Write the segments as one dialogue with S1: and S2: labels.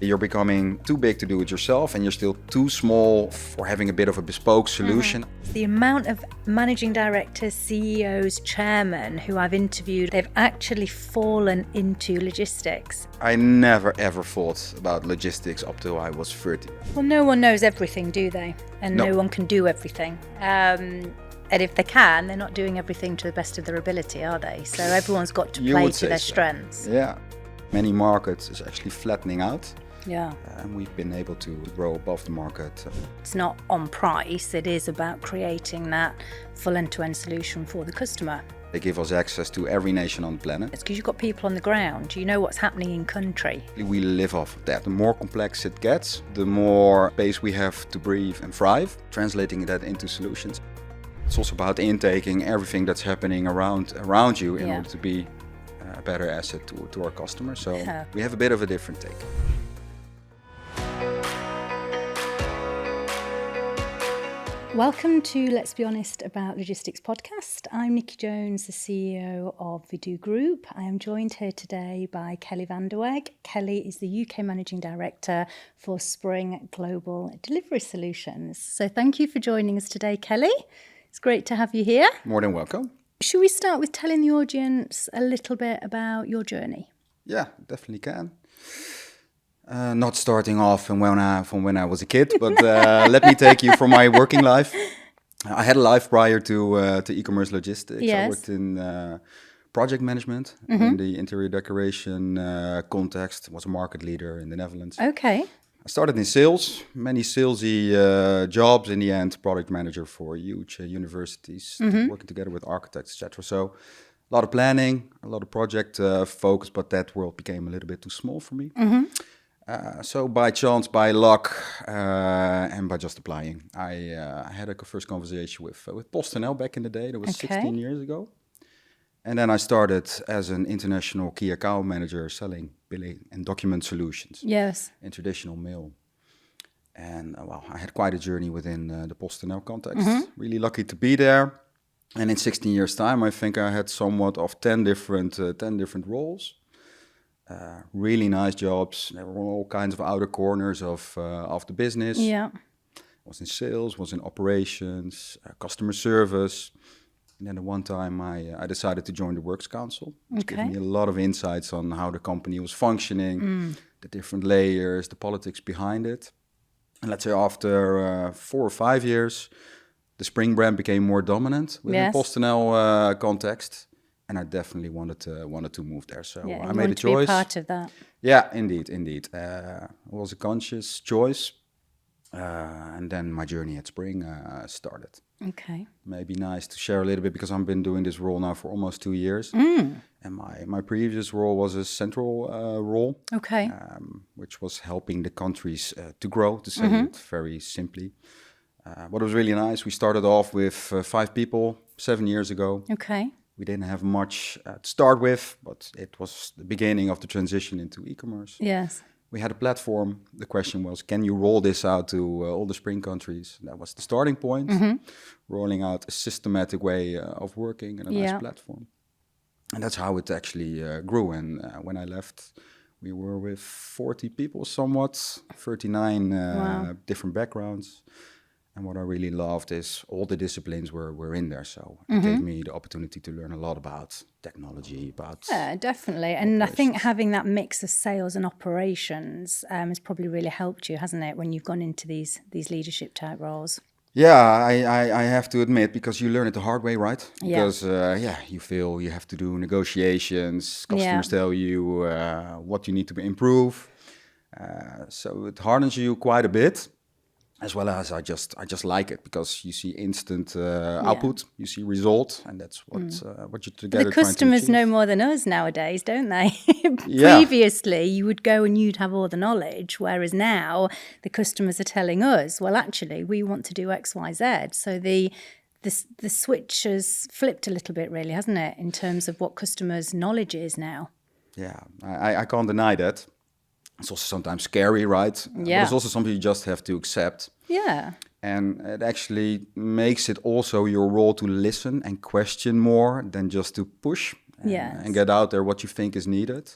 S1: You're becoming too big to do it yourself, and you're still too small for having a bit of a bespoke solution.
S2: The amount of managing directors, CEOs, chairmen who I've interviewed, they've actually fallen into logistics.
S1: I never ever thought about logistics up till I was 30.
S2: Well, no one knows everything, do they? And no one can do everything. And if they can, they're not doing everything to the best of their ability, are they? So everyone's got to play to their strengths.
S1: Yeah. Many markets is actually flattening out.
S2: Yeah.
S1: And we've been able to grow above the market.
S2: It's not on price, it is about creating that full end-to-end solution for the customer.
S1: They give us access to every nation on the planet.
S2: It's because you've got people on the ground, you know what's happening in country.
S1: We live off of that. The more complex it gets, the more space we have to breathe and thrive, translating that into solutions. It's also about intaking everything that's happening around you in order to be a better asset to our customers. So we have a bit of a different take.
S2: Welcome to Let's Be Honest About Logistics podcast. I'm Nikki Jones, the CEO of Vidu Group. I am joined here today by Kelly van der Weg. Kelly is the UK Managing Director for Spring Global Delivery Solutions. So thank you for joining us today, Kelly. It's great to have you here.
S1: More than welcome.
S2: Should we start with telling the audience a little bit about your journey?
S1: Yeah, definitely can. Not starting off from when I was a kid, but let me take you from my working life. I had a life prior to e-commerce logistics.
S2: Yes.
S1: I worked in project management in the interior decoration context. Was a market leader in the Netherlands.
S2: Okay.
S1: I started in sales, many salesy jobs. In the end, product manager for huge universities, working together with architects, etc. So a lot of planning, a lot of project focus, but that world became a little bit too small for me. So by chance, by luck, and by just applying, I had a first conversation with PostNL back in the day. That was 16 years ago. And then I started as an international key account manager selling billing and document solutions.
S2: Yes.
S1: In traditional mail. And I had quite a journey within the PostNL context. Really lucky to be there. And in 16 years' time, I think I had somewhat of 10 different roles. Really nice jobs. There were all kinds of outer corners of the business.
S2: Yeah.
S1: Was in sales, was in operations, customer service. And then at one time I decided to join the Works Council, which gave me a lot of insights on how the company was functioning, the different layers, the politics behind it. And let's say after 4 or 5 years, the Spring brand became more dominant within PostNL context. And I definitely wanted to move there. So I made a choice.
S2: Be a part of that.
S1: Yeah, indeed. It was a conscious choice. And then my journey at Spring started.
S2: Okay.
S1: Maybe nice to share a little bit because I've been doing this role now for almost 2 years. And my previous role was a central role.
S2: Okay.
S1: Which was helping the countries to grow, to say it very simply. What was really nice, we started off with 5 people 7 years ago.
S2: Okay.
S1: We didn't have much to start with, but it was the beginning of the transition into e-commerce.
S2: Yes.
S1: We had a platform. The question was, can you roll this out to all the Spring countries? That was the starting point. Rolling out a systematic way of working and a nice platform. And that's how it actually grew. And when I left, we were with 40 people somewhat, 39 different backgrounds. And what I really loved is all the disciplines were in there. So it gave me the opportunity to learn a lot about technology, about...
S2: Yeah, definitely. And I think having that mix of sales and operations has probably really helped you, hasn't it, when you've gone into these leadership type roles?
S1: Yeah, I have to admit, because you learn it the hard way, right? Because, you feel you have to do negotiations. Customers tell you what you need to improve. So it hardens you quite a bit. As well as I just like it because you see instant output, you see result, and that's what you're together.
S2: The customers know more than us nowadays, don't they? Previously, you would go and you'd have all the knowledge, whereas now the customers are telling us, well, actually, we want to do X, Y, Z. So the switch has flipped a little bit, really, hasn't it, in terms of what customers' knowledge is now?
S1: Yeah, I can't deny that. It's also sometimes scary, right?
S2: Yeah.
S1: But it's also something you just have to accept.
S2: Yeah.
S1: And it actually makes it also your role to listen and question more than just to push and get out there what you think is needed.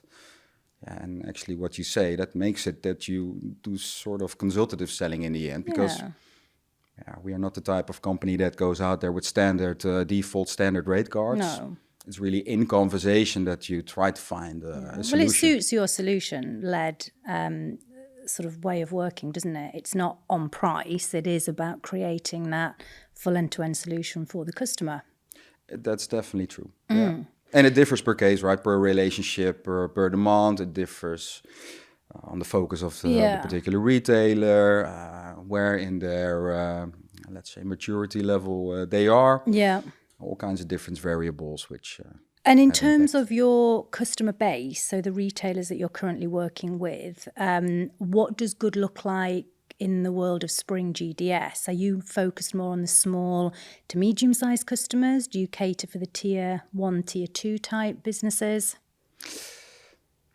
S1: Yeah, and actually what you say, that makes it that you do sort of consultative selling in the end, because we are not the type of company that goes out there with standard default standard rate cards.
S2: No.
S1: It's really in conversation that you try to find a solution.
S2: Well, it suits your solution-led sort of way of working, doesn't it? It's not on price. It is about creating that full end-to-end solution for the customer.
S1: That's definitely true. Yeah. And it differs per case, right? Per relationship, per demand. It differs on the focus of the particular retailer, where in their, let's say, maturity level they are.
S2: Yeah.
S1: All kinds of different variables, which...
S2: and in terms of your customer base, so the retailers that you're currently working with, what does good look like in the world of Spring GDS? Are you focused more on the small to medium-sized customers? Do you cater for the tier 1, tier 2 type businesses?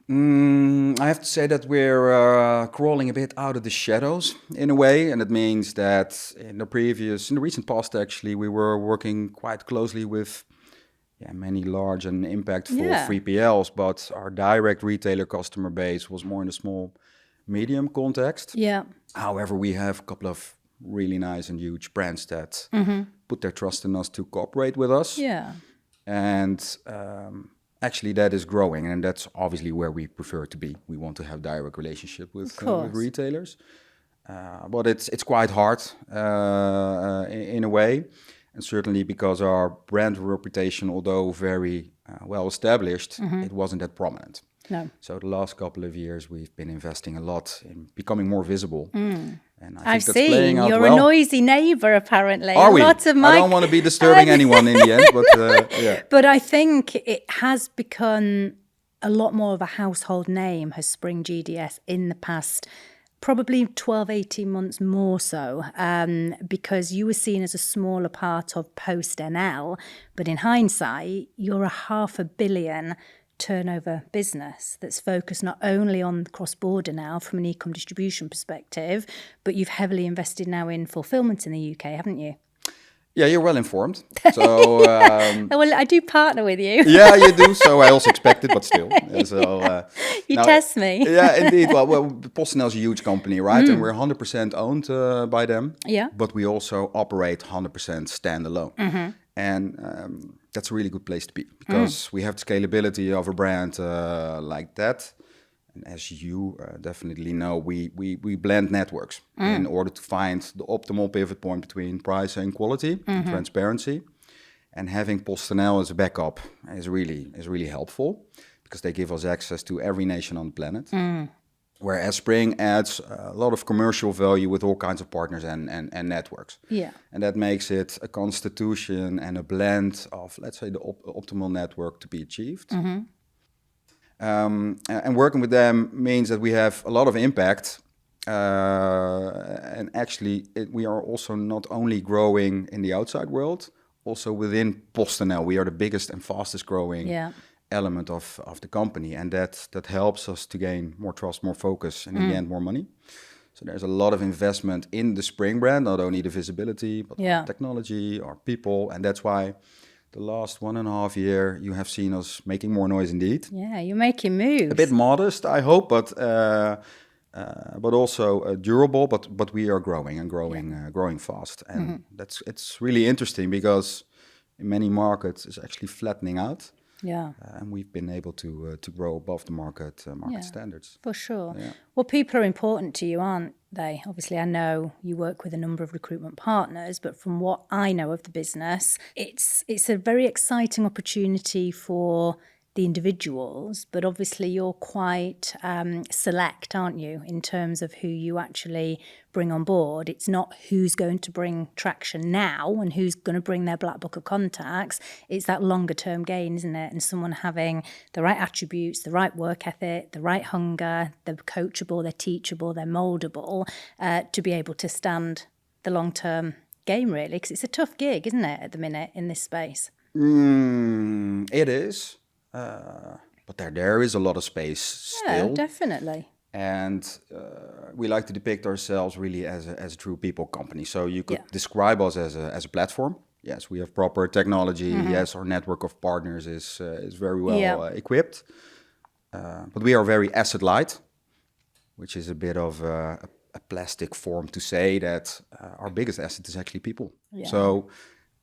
S1: I have to say that we're crawling a bit out of the shadows in a way, and it means that in the recent past, actually, we were working quite closely with many large and impactful 3PLs, but our direct retailer customer base was more in the small, medium context.
S2: Yeah.
S1: However, we have a couple of really nice and huge brands that put their trust in us to cooperate with us.
S2: Yeah.
S1: And actually, that is growing, and that's obviously where we prefer to be. We want to have direct relationship with retailers, but it's quite hard in a way, and certainly because our brand reputation, although very well established, it wasn't that prominent.
S2: No.
S1: So the last couple of years, we've been investing a lot in becoming more visible. And
S2: I've
S1: think that's playing out
S2: you're
S1: well.
S2: a noisy neighbour, apparently.
S1: Are we?
S2: Lots of
S1: I don't want to be disturbing anyone in the end, but yeah.
S2: But I think it has become a lot more of a household name, has Spring GDS, in the past probably 12, 18 months more so, because you were seen as a smaller part of Post NL. But in hindsight, you're a $500 million turnover business that's focused not only on cross-border now from an e-com distribution perspective, but you've heavily invested now in fulfilment in the UK, haven't you?
S1: Yeah, you're well informed. So
S2: well, I do partner with you.
S1: Yeah, you do. So I also expect it, but still.
S2: You test me.
S1: Yeah, indeed. Well, PostNL is a huge company, right? And we're 100% owned by them.
S2: Yeah.
S1: But we also operate 100% standalone. And that's a really good place to be, because we have the scalability of a brand like that. And as you definitely know, we blend networks in order to find the optimal pivot point between price and quality and transparency. And having PostNL as a backup is really helpful, because they give us access to every nation on the planet. Whereas Spring adds a lot of commercial value with all kinds of partners and networks.
S2: Yeah.
S1: And that makes it a constitution and a blend of, let's say, the optimal network to be achieved. And working with them means that we have a lot of impact. And actually, we are also not only growing in the outside world, also within PostNL. We are the biggest and fastest growing element of the company. And that helps us to gain more trust, more focus, and in the end, more money. So there's a lot of investment in the Spring brand, not only the visibility, but our technology, our people. And that's why the last 1.5 years, you have seen us making more noise indeed.
S2: Yeah, you're making moves.
S1: A bit modest, I hope, but also durable. But we are growing and growing fast, and it's really interesting, because in many markets it's actually flattening out.
S2: Yeah.
S1: And we've been able to grow above the market standards.
S2: For sure.
S1: Yeah.
S2: Well, people are important to you, aren't they? Obviously, I know you work with a number of recruitment partners, but from what I know of the business, it's a very exciting opportunity for the individuals, but obviously you're quite select, aren't you, in terms of who you actually bring on board. It's not who's going to bring traction now and who's going to bring their black book of contacts. It's that longer term gain, isn't it? And someone having the right attributes, the right work ethic, the right hunger, they're coachable, they're teachable, they're moldable, to be able to stand the long term game, really, because it's a tough gig, isn't it, at the minute in this space?
S1: It is. But there is a lot of space still.
S2: Yeah, definitely.
S1: And we like to depict ourselves really as a true people company. So you could describe us as a platform. Yes, we have proper technology. Yes, our network of partners is very well equipped. but we are very asset light, which is a bit of a plastic form to say that our biggest asset is actually people.
S2: Yeah.
S1: So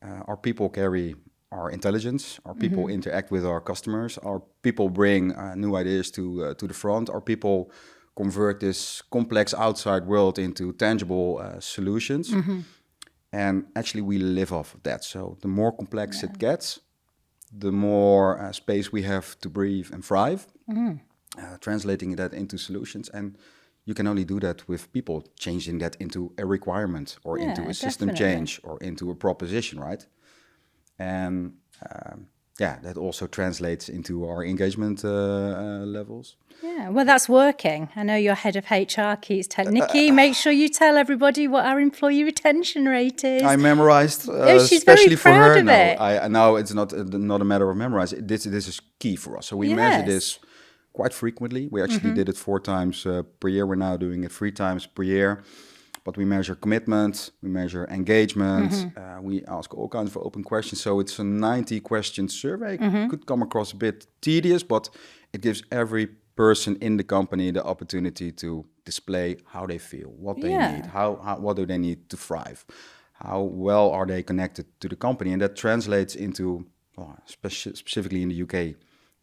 S1: our people carry our intelligence, our people interact with our customers, our people bring new ideas to the front, our people convert this complex outside world into tangible solutions. And actually we live off of that. So the more complex it gets, the more space we have to breathe and thrive, translating that into solutions. And you can only do that with people changing that into a requirement or into a system change or into a proposition, right? And that also translates into our engagement levels.
S2: Yeah, well, that's working. I know your head of HR keeps telling Nikki, make sure you tell everybody what our employee retention rate is.
S1: I memorized,
S2: she's
S1: especially
S2: very proud
S1: for her.
S2: of it.
S1: I now it's not a matter of memorizing. This is key for us. So we measure this quite frequently. We actually did it 4 times per year. We're now doing it 3 times per year. But we measure commitment, we measure engagement, we ask all kinds of open questions. So it's a 90-question survey. Could come across a bit tedious, but it gives every person in the company the opportunity to display how they feel, what they need, what do they need to thrive, how well are they connected to the company. And that translates into, specifically in the UK,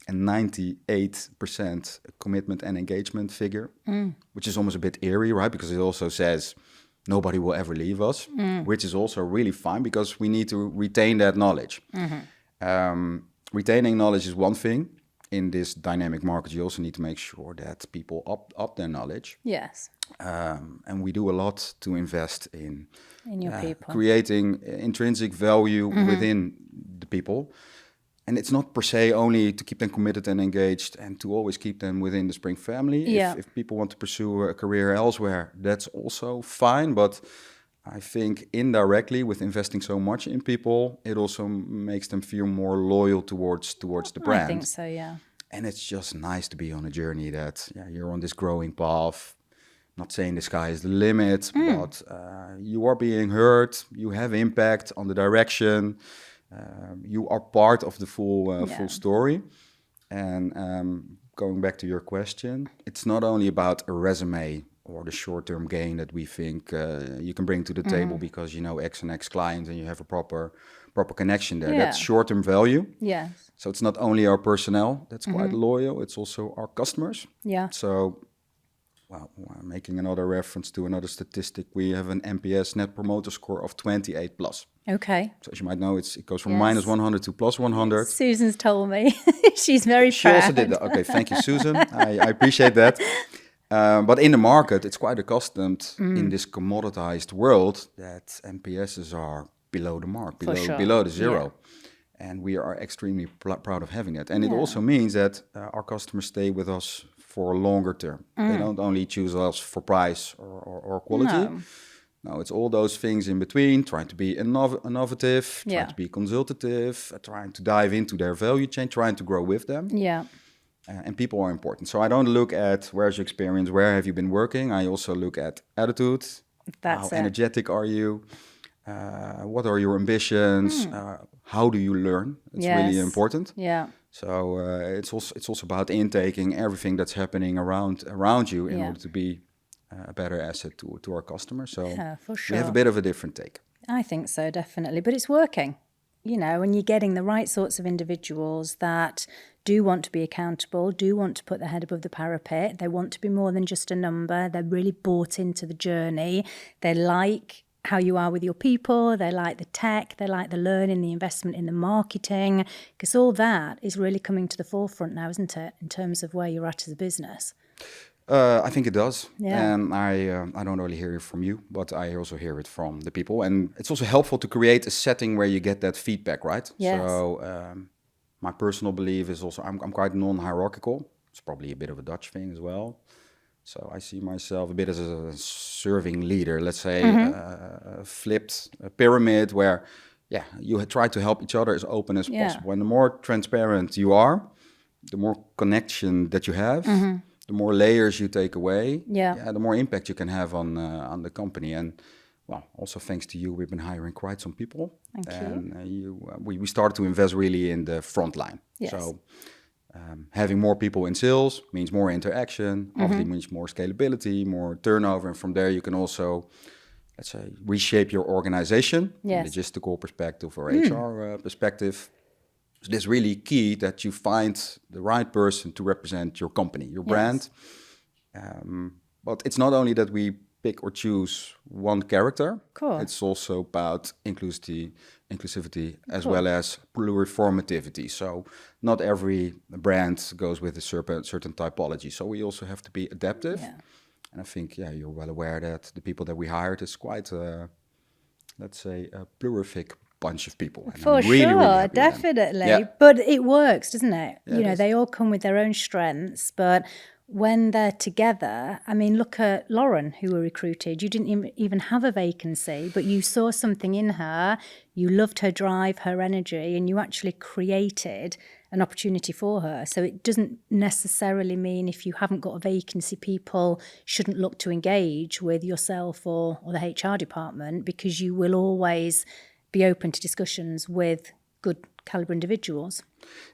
S1: a 98% commitment and engagement figure, which is almost a bit eerie, right? Because it also says nobody will ever leave us, which is also really fine because we need to retain that knowledge. Retaining knowledge is one thing. In this dynamic market, you also need to make sure that people up their knowledge.
S2: Yes.
S1: And we do a lot to invest in
S2: your people,
S1: creating intrinsic value within the people. And it's not per se only to keep them committed and engaged and to always keep them within the Spring family. If people want to pursue a career elsewhere, that's also fine. But I think indirectly, with investing so much in people, it also makes them feel more loyal towards the brand.
S2: I think so, yeah.
S1: And it's just nice to be on a journey that you're on this growing path. Not saying the sky is the limit, but you are being heard. You have impact on the direction. You are part of the full story. And going back to your question, it's not only about a resume or the short-term gain that we think you can bring to the table because you know X and X clients and you have a proper connection there. That's short-term value.
S2: Yes.
S1: So it's not only our personnel that's quite loyal, it's also our customers.
S2: Yeah.
S1: So, making another reference to another statistic, we have an NPS Net Promoter Score of 28 plus.
S2: Okay.
S1: So as you might know, it goes from minus 100 to plus 100.
S2: Susan's told me. She's very proud.
S1: She also did that. Okay, thank you, Susan. I appreciate that. But in the market, it's quite accustomed in this commoditized world that NPSs are below the mark, below the zero. Yeah. And we are extremely proud of having that. And it also means that our customers stay with us for a longer term. They don't only choose us for price or quality. No, it's all those things in between, trying to be innovative, trying to be consultative, trying to dive into their value chain, trying to grow with them.
S2: Yeah.
S1: And people are important. So I don't look at where's your experience, where have you been working. I also look at attitude. How energetic are you? What are your ambitions? How do you learn? It's really important.
S2: Yeah.
S1: So it's also about intaking everything that's happening around you in order to be a better asset to our customers. So
S2: for sure.
S1: We have a bit of a different take.
S2: I think so, definitely. But it's working, and you're getting the right sorts of individuals that do want to be accountable, do want to put their head above the parapet. They want to be more than just a number. They're really bought into the journey. They like how you are with your people. They like the tech. They like the learning, the investment in the marketing, because all that is really coming to the forefront now, isn't it, in terms of where you're at as a business?
S1: I think it does.
S2: Yeah.
S1: And I don't really hear it from you, but I also hear it from the people. And it's also helpful to create a setting where you get that feedback, right?
S2: Yes.
S1: So my personal belief is also I'm quite non-hierarchical. It's probably a bit of a Dutch thing as well. So I see myself a bit as a serving leader, let's say, a flipped pyramid where, you try to help each other as open as possible. And the more transparent you are, the more connection that you have, the more layers you take away, the more impact you can have on the company. And also thanks to you, we've been hiring quite some people.
S2: Thank
S1: you. We started to invest really in the front line.
S2: Yes.
S1: So Having more people in sales means more interaction, obviously means more scalability, more turnover. And from there, you can also, let's say, reshape your organization from a logistical perspective or HR perspective. So it's really key that you find the right person to represent your company, your brand. But it's not only that we pick or choose one character.
S2: Cool.
S1: It's also about inclusivity as well as pluriformativity. So not every brand goes with a certain typology. So we also have to be adaptive.
S2: Yeah.
S1: And I think, you're well aware that the people that we hired is quite, let's say, a plurific bunch of people. And
S2: For
S1: I'm really,
S2: sure,
S1: really happy with them.
S2: definitely.
S1: Yeah.
S2: But it works, doesn't it?
S1: Yeah,
S2: You know,
S1: it
S2: they all come with their own strengths, but when they're together, I mean, look at Lauren, who we recruited. You didn't even have a vacancy, but you saw something in her. You loved her drive, her energy, and you actually created an opportunity for her. So it doesn't necessarily mean if you haven't got a vacancy, people shouldn't look to engage with yourself or the HR department, because you will always be open to discussions with good caliber individuals.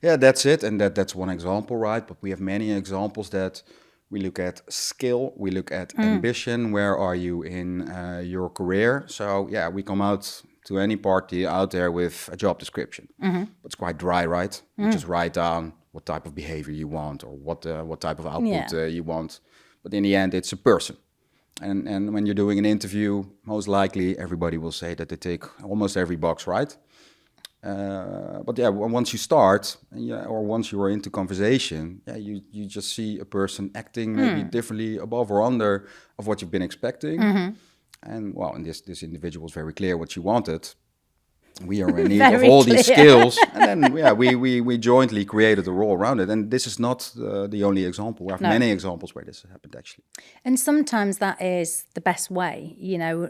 S1: Yeah, that's it. And that's one example, right? But we have many examples that we look at skill, we look at ambition. Where are you in your career? So, we come out to any party out there with a job description. But it's quite dry, right? You just write down what type of behavior you want or what type of output you want. But in the end, it's a person. And when you're doing an interview, most likely everybody will say that they tick almost every box, right? But once you start, or once you are into conversation, you just see a person acting maybe differently above or under of what you've been expecting. And and this individual was very clear what she wanted. We are in need of all these skills, and then we jointly created a role around it. And this is not the only example. We have many examples where this has happened, actually.
S2: And sometimes that is the best way. You know,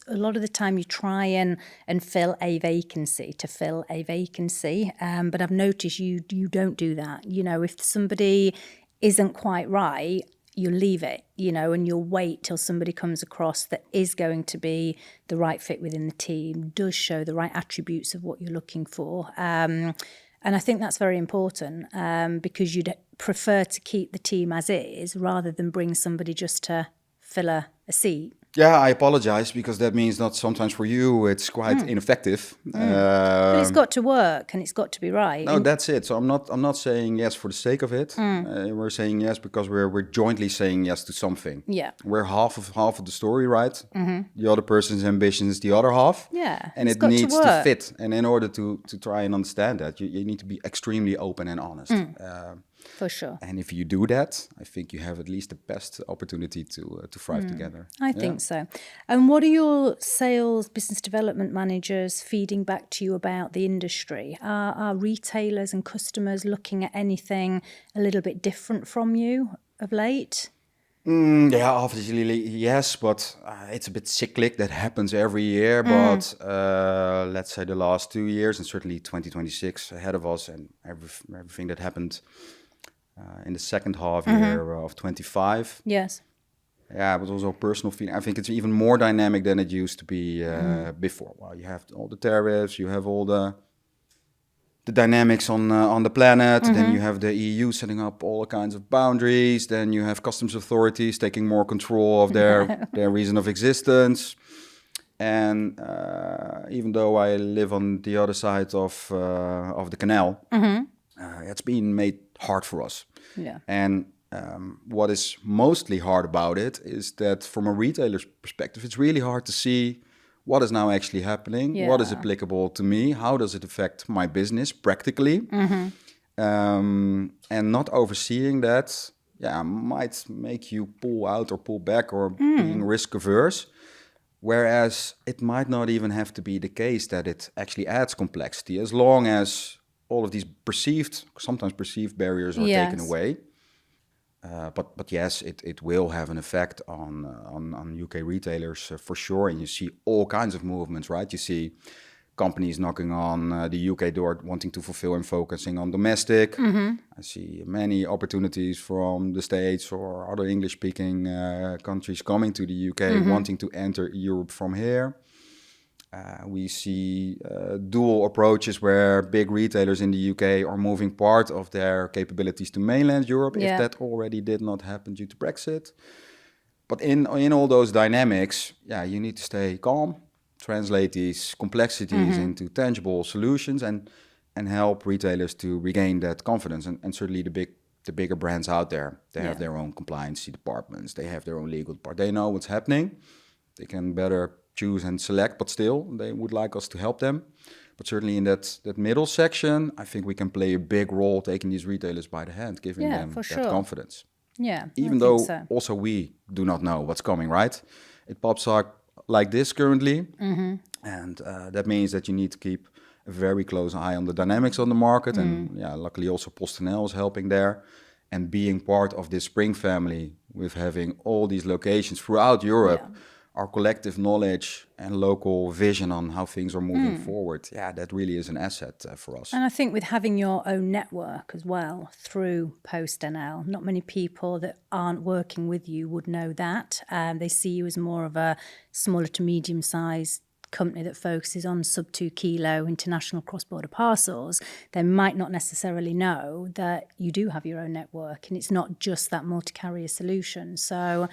S2: a lot of the time you try and fill a vacancy to fill a vacancy, but I've noticed you don't do that. You know, if somebody isn't quite right, you leave it, and you'll wait till somebody comes across that is going to be the right fit within the team, does show the right attributes of what you're looking for. And I think that's very important, because you'd prefer to keep the team as is rather than bring somebody just to fill a seat.
S1: Yeah, I apologize, because that means that sometimes for you it's quite ineffective.
S2: But it's got to work and it's got to be right.
S1: No, that's it. So I'm not saying yes for the sake of it. We're saying yes because we're jointly saying yes to something.
S2: Yeah,
S1: we're half of the story, right? The other person's ambition is the other half.
S2: Yeah,
S1: and it needs to fit. And in order to try and understand that, you need to be extremely open and honest.
S2: For sure.
S1: And if you do that, I think you have at least the best opportunity to thrive together.
S2: I think so. And what are your sales, business development managers feeding back to you about the industry? Are retailers and customers looking at anything a little bit different from you of late?
S1: Obviously, yes, but it's a bit cyclic. That happens every year. But let's say the last 2 years, and certainly 2026 ahead of us, and everything that happened in the second half year of 25.
S2: Yes.
S1: Yeah, it was also a personal feeling. I think it's even more dynamic than it used to be before. Well, you have all the tariffs, you have all the dynamics on the planet. Then you have the EU setting up all kinds of boundaries. Then you have customs authorities taking more control of their reason of existence. And even though I live on the other side of the canal, it's been made hard for us.
S2: Yeah.
S1: And what is mostly hard about it is that from a retailer's perspective, it's really hard to see what is now actually happening, what is applicable to me, how does it affect my business practically, and not overseeing that, might make you pull out or pull back or being risk averse. Whereas it might not even have to be the case that it actually adds complexity, as long as all of these sometimes perceived barriers are taken away. But yes, it will have an effect on UK retailers for sure. And you see all kinds of movements, right? You see companies knocking on the UK door, wanting to fulfill and focusing on domestic. I see many opportunities from the States or other English-speaking countries coming to the UK, wanting to enter Europe from here. We see dual approaches where big retailers in the UK are moving part of their capabilities to mainland Europe, if that already did not happen due to Brexit. But in all those dynamics, you need to stay calm, translate these complexities into tangible solutions, and help retailers to regain that confidence. And certainly the bigger brands out there, they have their own compliance departments, they have their own legal department, they know what's happening, they can better choose and select, but still they would like us to help them. But certainly in that middle section, I think we can play a big role taking these retailers by the hand, giving them that confidence.
S2: Yeah,
S1: even though also we do not know what's coming, right? It pops up like this currently, and that means that you need to keep a very close eye on the dynamics on the market, and luckily also PostNL is helping there, and being part of this Spring family with having all these locations throughout Europe. Our collective knowledge and local vision on how things are moving forward, that really is an asset for us.
S2: And I think with having your own network as well through PostNL, not many people that aren't working with you would know that. They see you as more of a smaller to medium-sized company that focuses on sub 2 kilo international cross-border parcels. They might not necessarily know that you do have your own network and it's not just that multi-carrier solution. So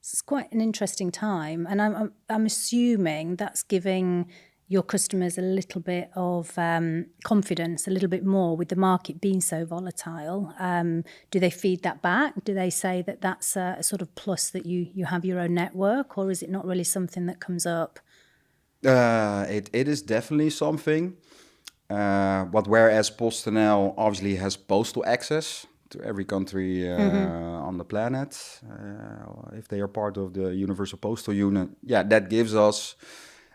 S2: it's quite an interesting time, and I'm assuming that's giving your customers a little bit of confidence, a little bit more with the market being so volatile. Do they feed that back? Do they say that that's a sort of plus that you have your own network, or is it not really something that comes up?
S1: It is definitely something. But whereas PostNL obviously has postal access to every country on the planet, if they are part of the Universal Postal Union, that gives us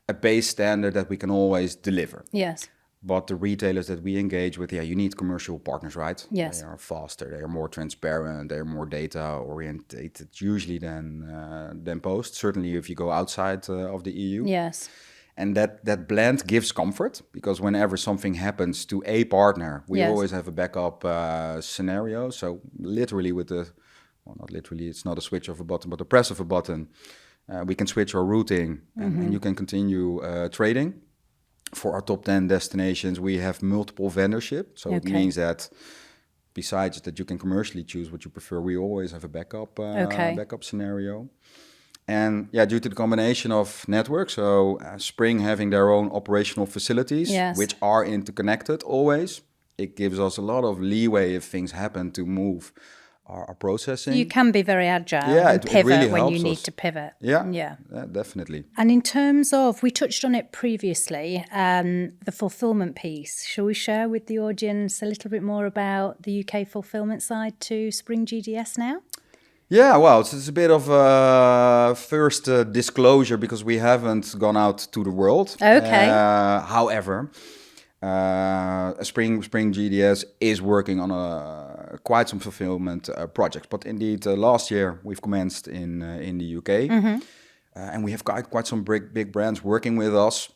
S1: a base standard that we can always deliver.
S2: Yes.
S1: But the retailers that we engage with, you need commercial partners, right?
S2: Yes.
S1: They are faster, they are more transparent, they are more data oriented usually than Post. Certainly if you go outside of the EU.
S2: Yes.
S1: And that blend gives comfort, because whenever something happens to a partner, we always have a backup scenario. So literally not literally, it's not a switch of a button, but a press of a button, we can switch our routing and you can continue trading. For our top 10 destinations, we have multiple vendorship. So it means that besides that you can commercially choose what you prefer, we always have a backup scenario. And due to the combination of networks, so Spring having their own operational facilities, which are interconnected always, it gives us a lot of leeway if things happen to move our processing.
S2: You can be very agile and pivot
S1: really
S2: when you need
S1: us
S2: to pivot.
S1: Yeah, definitely.
S2: And in terms of, we touched on it previously, the fulfillment piece. Shall we share with the audience a little bit more about the UK fulfillment side to Spring GDS now?
S1: Yeah, well, it's a bit of a first disclosure because we haven't gone out to the world.
S2: Okay.
S1: However, Spring GDS is working on quite some fulfillment projects. But indeed, last year we've commenced in the UK, and we have quite some big brands working with us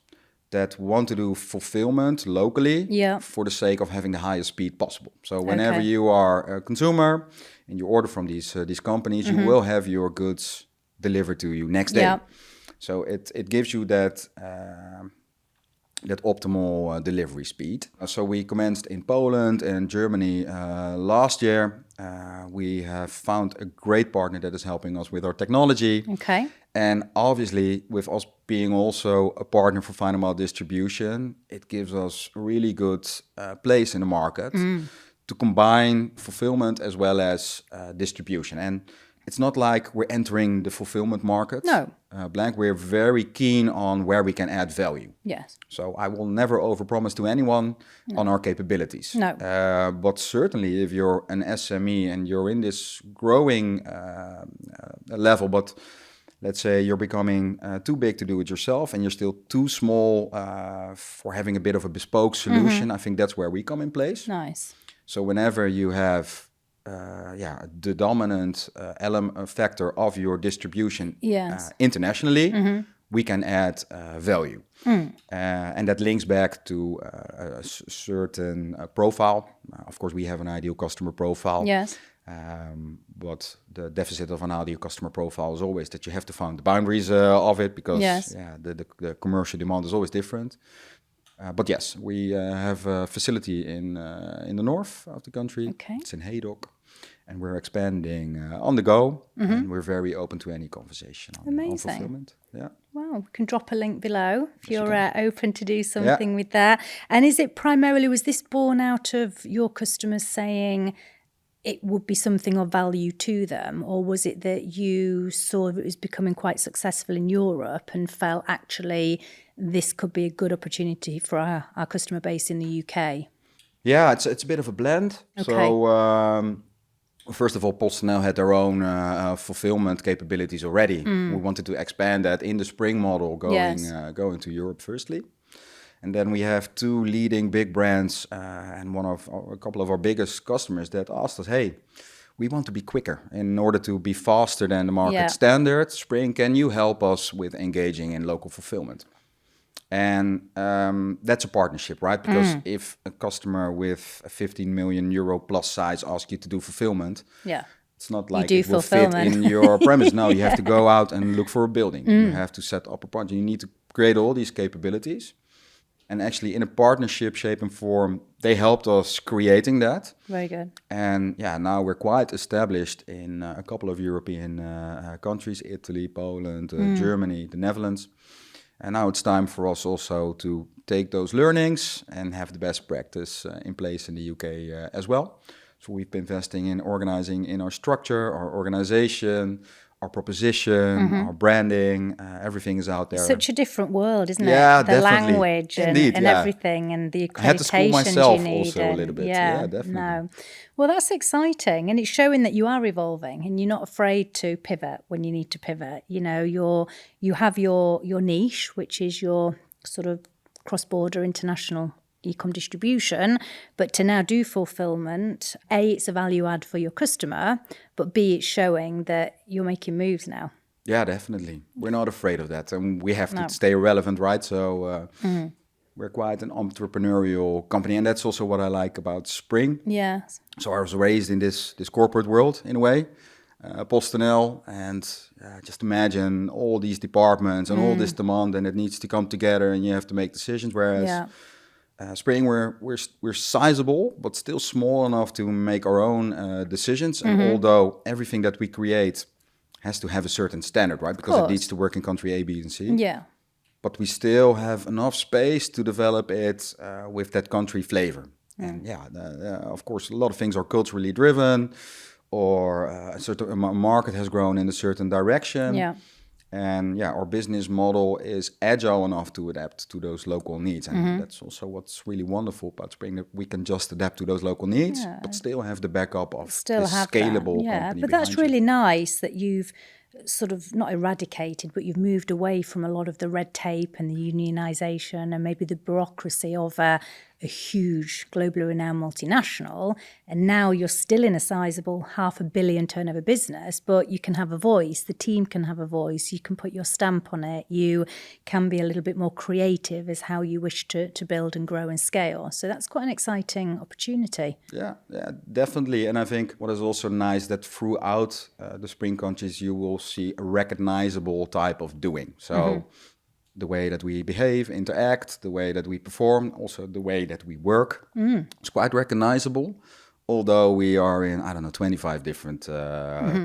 S1: that want to do fulfillment locally for the sake of having the highest speed possible. So whenever you are a consumer and you order from these companies, you will have your goods delivered to you next day. So it gives you that optimal delivery speed. So we commenced in Poland and Germany last year. We have found a great partner that is helping us with our technology.
S2: Okay.
S1: And obviously, with us being also a partner for final mile distribution, it gives us a really good place in the market to combine fulfillment as well as distribution. And it's not like we're entering the fulfillment market.
S2: No.
S1: Blank, we're very keen on where we can add value.
S2: Yes.
S1: So I will never overpromise to anyone on our capabilities.
S2: No.
S1: But certainly if you're an SME and you're in this growing level, but let's say you're becoming too big to do it yourself and you're still too small for having a bit of a bespoke solution, I think that's where we come in place.
S2: Nice.
S1: So whenever you have the dominant factor of your distribution internationally, we can add value. And that links back to a certain profile. Of course, we have an ideal customer profile.
S2: Yes.
S1: But the deficit of an audio customer profile is always that you have to find the boundaries of it, because the commercial demand is always different. But yes, we have a facility in the north of the country.
S2: Okay.
S1: It's in Hedok. And we're expanding on the go, and we're very open to any conversation on fulfillment. Yeah.
S2: Well, we can drop a link below if you're open to do something
S1: Yeah.
S2: with that. And is it primarily, was this born out of your customers saying it would be something of value to them, or was it that you saw it was becoming quite successful in Europe and felt actually this could be a good opportunity for our customer base in the UK?
S1: Yeah, it's a bit of a blend.
S2: Okay.
S1: So first of all, PostNL had their own fulfillment capabilities already. We wanted to expand that in the Spring model, going to Europe firstly. And then we have two leading big brands and a couple of our biggest customers that asked us, hey, we want to be quicker in order to be faster than the market standard. Spring, can you help us with engaging in local fulfillment? And that's a partnership, right? Because if a customer with a 15 million euro plus size asks you to do fulfillment, it's not like it will fit in your premise. No, you have to go out and look for a building. You have to set up a project. You need to create all these capabilities. And actually, in a partnership shape and form, they helped us creating that.
S2: Very good.
S1: And now we're quite established in a couple of European countries, Italy, Poland, Germany, the Netherlands. And now it's time for us also to take those learnings and have the best practice in place in the UK as well. So we've been investing in organizing in our structure, our organization, our proposition, our branding, everything is out there.
S2: Such a different world, isn't it?
S1: Yeah,
S2: the
S1: definitely.
S2: Language and everything, and the accreditations
S1: I had to school myself
S2: you need.
S1: also a little bit. Yeah, definitely.
S2: No. Well, that's exciting, and it's showing that you are evolving, and you're not afraid to pivot when you need to pivot. You know, you have your niche, which is your sort of cross-border international e-com distribution, but to now do fulfillment, A, it's a value add for your customer, but B, it's showing that you're making moves now.
S1: Yeah, definitely. We're not afraid of that, and we have to stay relevant, right? So we're quite an entrepreneurial company, and that's also what I like about Spring.
S2: Yeah.
S1: So I was raised in this corporate world in a way, PostNL, and just imagine all these departments and all this demand, and it needs to come together, and you have to make decisions. Whereas Spring, we're sizable, but still small enough to make our own decisions. And although everything that we create has to have a certain standard, right? Because it needs to work in country A, B, and C.
S2: Yeah.
S1: But we still have enough space to develop it with that country flavor. And of course, a lot of things are culturally driven, or a certain market has grown in a certain direction.
S2: Yeah.
S1: And our business model is agile enough to adapt to those local needs. And that's also what's really wonderful about Spring, that we can just adapt to those local needs, but still have the backup of
S2: Still
S1: this
S2: have
S1: scalable
S2: that.
S1: company.
S2: But that's really nice that you've sort of not eradicated, but you've moved away from a lot of the red tape and the unionization and maybe the bureaucracy of a huge globally renowned multinational. And now you're still in a sizable $500 million turnover business, but you can have a voice. The team can have a voice. You can put your stamp on it. You can be a little bit more creative as how you wish to build and grow and scale. So that's quite an exciting opportunity.
S1: Yeah, definitely. And I think what is also nice that throughout the Spring countries, you will see a recognizable type of doing. So the way that we behave, interact, the way that we perform, also the way that we work, it's quite recognizable. Although we are in, 25 different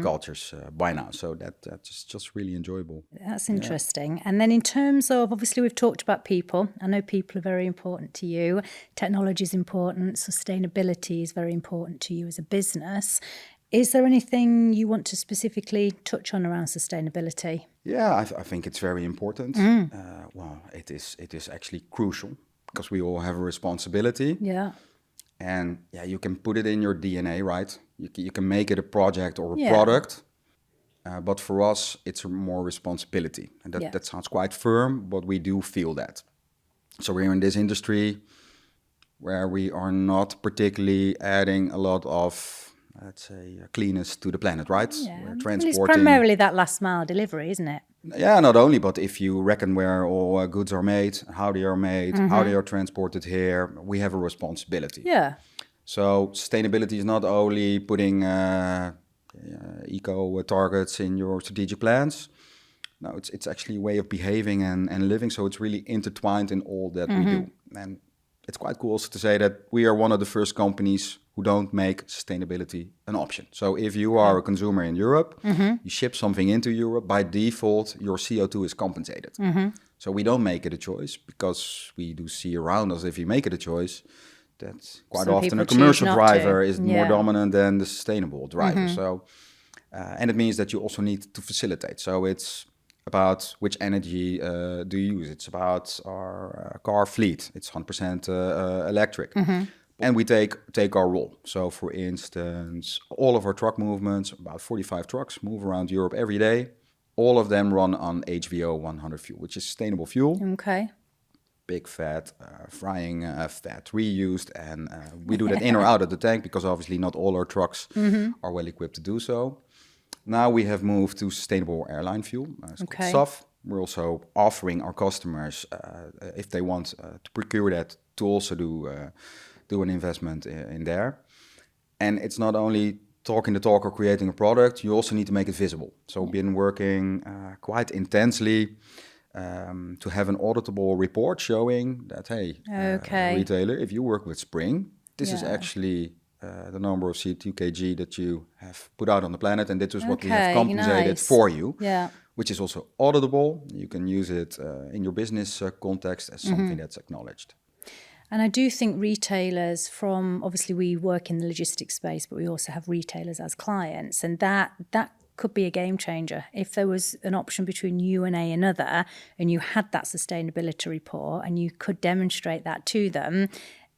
S1: cultures by now. So that's just really enjoyable.
S2: That's interesting. And then in terms of, obviously we've talked about people. I know people are very important to you. Technology is important. Sustainability is very important to you as a business. Is there anything you want to specifically touch on around sustainability?
S1: Yeah, I think it's very important. Well, it is actually crucial because we all have a responsibility.
S2: Yeah.
S1: And you can put it in your DNA, right? You can make it a project or a product. But for us, it's more responsibility. And that sounds quite firm, but we do feel that. So we're in this industry where we are not particularly adding a lot of, let's say, cleanness to the planet, right?
S2: Yeah.
S1: We're transporting...
S2: Well, it's primarily that last mile delivery, isn't it?
S1: Yeah, not only, but if you reckon where all goods are made, how they are made, how they are transported here, we have a responsibility.
S2: Yeah.
S1: So sustainability is not only putting eco targets in your strategic plans. No, it's actually a way of behaving and living. So it's really intertwined in all that we do. And it's quite cool also to say that we are one of the first companies who don't make sustainability an option. So if you are a consumer in Europe, you ship something into Europe, by default, your CO2 is compensated. So we don't make it a choice, because we do see around us, if you make it a choice, that quite
S2: Some
S1: often
S2: people
S1: a commercial
S2: choose not
S1: driver
S2: to.
S1: is more dominant than the sustainable driver. So, and it means that you also need to facilitate. So it's about which energy do you use. It's about our car fleet. It's 100% electric. And we take our role. So for instance, all of our truck movements, about 45 trucks, move around Europe every day. All of them run on HVO 100 fuel, which is sustainable fuel.
S2: Okay.
S1: Big fat, frying fat, reused. And we do that in or out of the tank, because obviously not all our trucks are well equipped to do so. Now we have moved to sustainable airline fuel. It's called SAF. We're also offering our customers, if they want to procure that, to also do an investment in there. And it's not only talking the talk or creating a product, you also need to make it visible. So we've been working quite intensely to have an auditable report showing that, hey, retailer, if you work with Spring, this is actually the number of CO2 kg that you have put out on the planet, and this is what we have compensated for you, which is also auditable. You can use it in your business context as something that's acknowledged.
S2: And I do think retailers obviously we work in the logistics space, but we also have retailers as clients, and that could be a game changer. If there was an option between you and another, and you had that sustainability report and you could demonstrate that to them,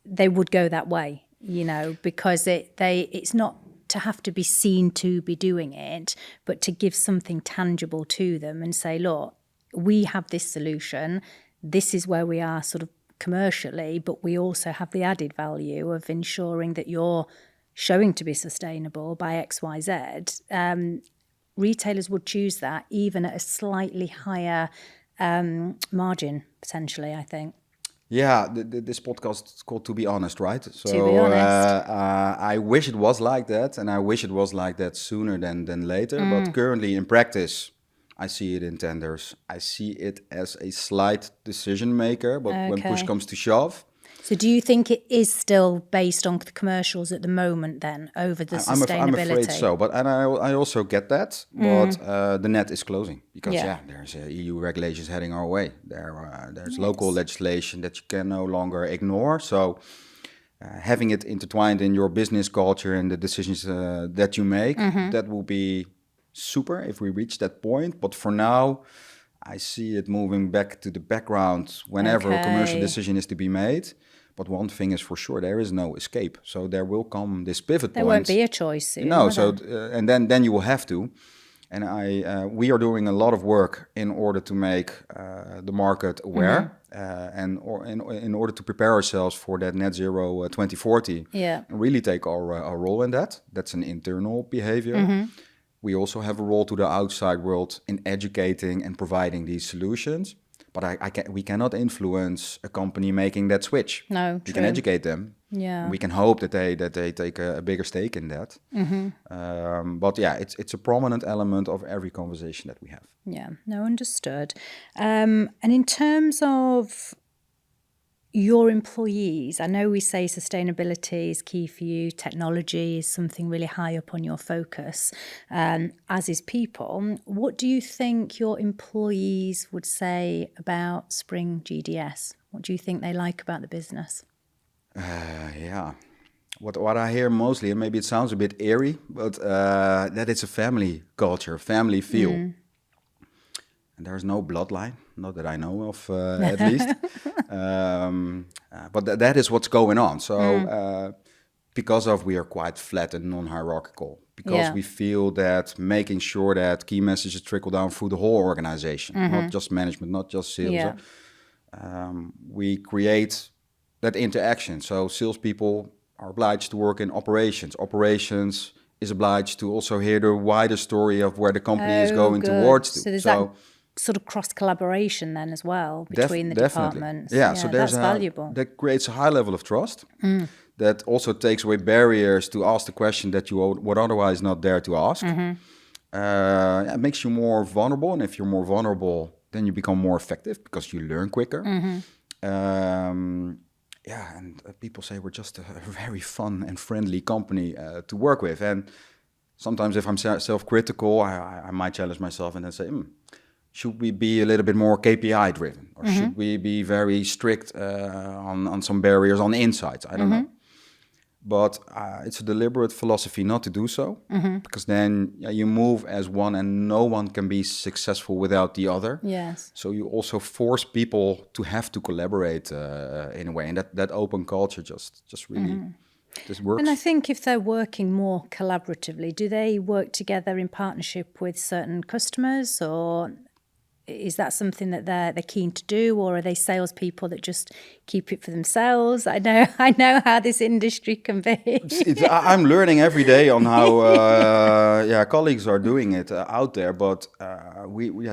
S2: they would go that way, because it's not to have to be seen to be doing it, but to give something tangible to them and say, look, we have this solution, this is where we are sort of commercially, but we also have the added value of ensuring that you're showing to be sustainable by XYZ. Retailers would choose that even at a slightly higher margin, potentially, I think.
S1: Yeah, this podcast is called To Be Honest, right? So
S2: To Be Honest.
S1: I wish it was like that, and I wish it was like that sooner than later. But currently in practice, I see it in tenders. I see it as a slight decision maker, but when push comes to shove.
S2: So do you think it is still based on the commercials at the moment then, over the sustainability?
S1: I'm afraid so, but I also get that, but the net is closing, because there's EU regulations heading our way. There's local legislation that you can no longer ignore. So having it intertwined in your business culture and the decisions that you make, that will be super if we reach that point. But for now, I see it moving back to the background whenever a commercial decision is to be made. But one thing is for sure, there is no escape. So there will come this pivot point.
S2: There won't be a choice soon.
S1: No, so and then you will have to. And we are doing a lot of work in order to make the market aware, and in order to prepare ourselves for that net zero 2040.
S2: Yeah,
S1: and really take our role in that. That's an internal behavior. We also have a role to the outside world in educating and providing these solutions. But we cannot influence a company making that switch.
S2: No,
S1: we can educate them.
S2: Yeah,
S1: we can hope that they take a bigger stake in that. But yeah, it's a prominent element of every conversation that we have.
S2: Yeah, no, understood. And in terms of your employees, I know we say sustainability is key for you, technology is something really high up on your focus, as is people. What do you think your employees would say about Spring GDS? What do you think they like about the business?
S1: Yeah, what I hear mostly, and maybe it sounds a bit eerie, but that it's a family culture, family feel. And there's no bloodline, not that I know of, at least. But that is what's going on. So because we are quite flat and non-hierarchical, because we feel that making sure that key messages trickle down through the whole organization, not just management, not just sales. We create that interaction. So salespeople are obliged to work in operations. Operations is obliged to also hear the wider story of where the company is going towards.
S2: So there's that sort of cross-collaboration then as well between the departments.
S1: Yeah, so there's
S2: that's valuable.
S1: That creates a high level of trust. that also takes away barriers to ask the question that you would otherwise not dare to ask. It makes you more vulnerable, and if you're more vulnerable, then you become more effective because you learn quicker. And people say we're just a very fun and friendly company to work with. And sometimes if I'm self-critical, I might challenge myself and then say, should we be a little bit more KPI driven? Or should we be very strict on some barriers on insights? I don't know. But it's a deliberate philosophy not to do so, because then you move as one and no one can be successful without the other.
S2: Yes.
S1: So you also force people to have to collaborate in a way. And that open culture just really just works.
S2: And I think if they're working more collaboratively, do they work together in partnership with certain customers, or is that something that they're keen to do, or are they salespeople that just keep it for themselves? I know how this industry can be.
S1: I'm learning every day on how colleagues are doing it out there. But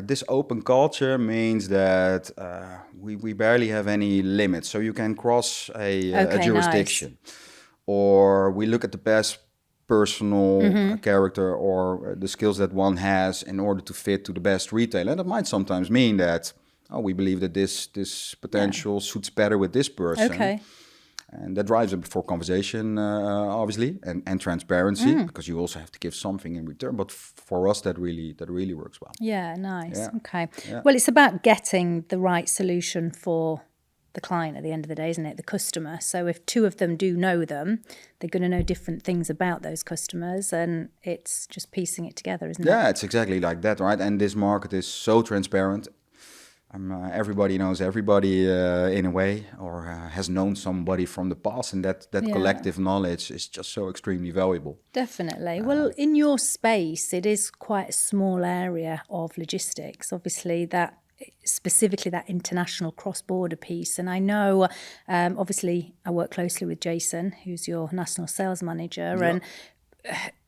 S1: this open culture means that we barely have any limits. So you can cross a jurisdiction, or we look at the best personal character or the skills that one has in order to fit to the best retailer. And that might sometimes mean that, we believe that this potential suits better with this person.
S2: Okay.
S1: And that drives a for conversation, obviously, and transparency, because you also have to give something in return. But for us, that really works well.
S2: Yeah, nice.
S1: Yeah.
S2: Okay.
S1: Yeah.
S2: Well, it's about getting the right solution for the client at the end of the day, isn't it? The customer. So if two of them do know them, they're going to know different things about those customers, and it's just piecing it together, isn't it?
S1: Yeah, it's exactly like that, right? And this market is so transparent. Everybody knows everybody in a way, or has known somebody from the past, and that collective knowledge is just so extremely valuable.
S2: Definitely. Well, in your space, it is quite a small area of logistics. Obviously, specifically that international cross-border piece. And I know, obviously, I work closely with Jason, who's your national sales manager, and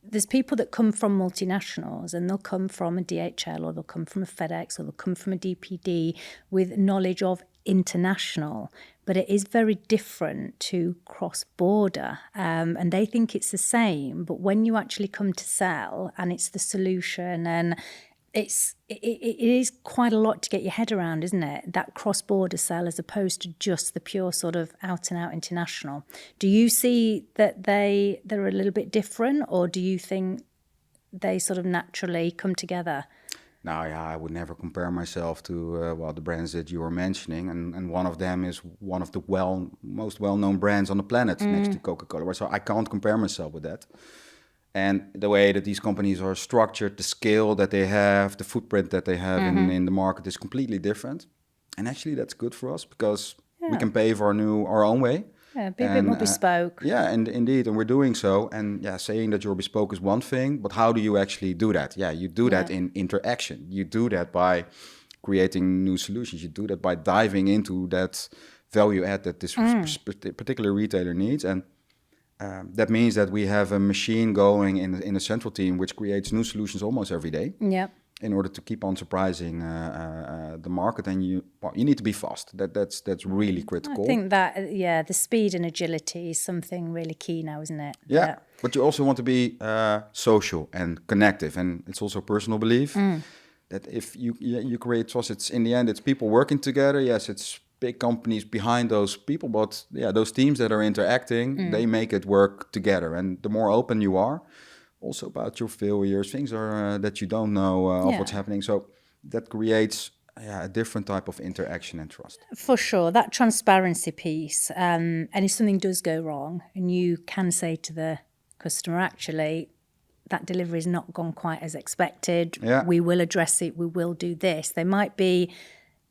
S2: there's people that come from multinationals, and they'll come from a DHL, or they'll come from a FedEx, or they'll come from a DPD with knowledge of international, but it is very different to cross-border, and they think it's the same, but when you actually come to sell and it's the solution, and it is quite a lot to get your head around, isn't it? That cross-border sell as opposed to just the pure sort of out-and-out international. Do you see that they're a little bit different, or do you think they sort of naturally come together?
S1: No, I would never compare myself to the brands that you were mentioning, and one of them is one of the most well-known brands on the planet next to Coca-Cola. So I can't compare myself with that. And the way that these companies are structured, the scale that they have, the footprint that they have in the market is completely different. And actually, that's good for us because we can pave our own way.
S2: Yeah, be a bit more bespoke.
S1: And indeed, and we're doing so. And saying that you're bespoke is one thing, but how do you actually do that? Yeah, you do that in interaction. You do that by creating new solutions. You do that by diving into that value add that this particular retailer needs. And that means that we have a machine going in a central team which creates new solutions almost every day.
S2: Yeah.
S1: In order to keep on surprising the market, and you need to be fast. That's really critical.
S2: I think that the speed and agility is something really key now, isn't it?
S1: Yeah. But you also want to be social and connective, and it's also personal belief that if you create trust, it's in the end it's people working together. Yes, it's big companies behind those people, but those teams that are interacting, they make it work together. And the more open you are, also about your failures, things are that you don't know of what's happening. So that creates a different type of interaction and trust.
S2: For sure, that transparency piece. And if something does go wrong, and you can say to the customer, actually, that delivery has not gone quite as expected.
S1: Yeah.
S2: We will address it. We will do this. They might be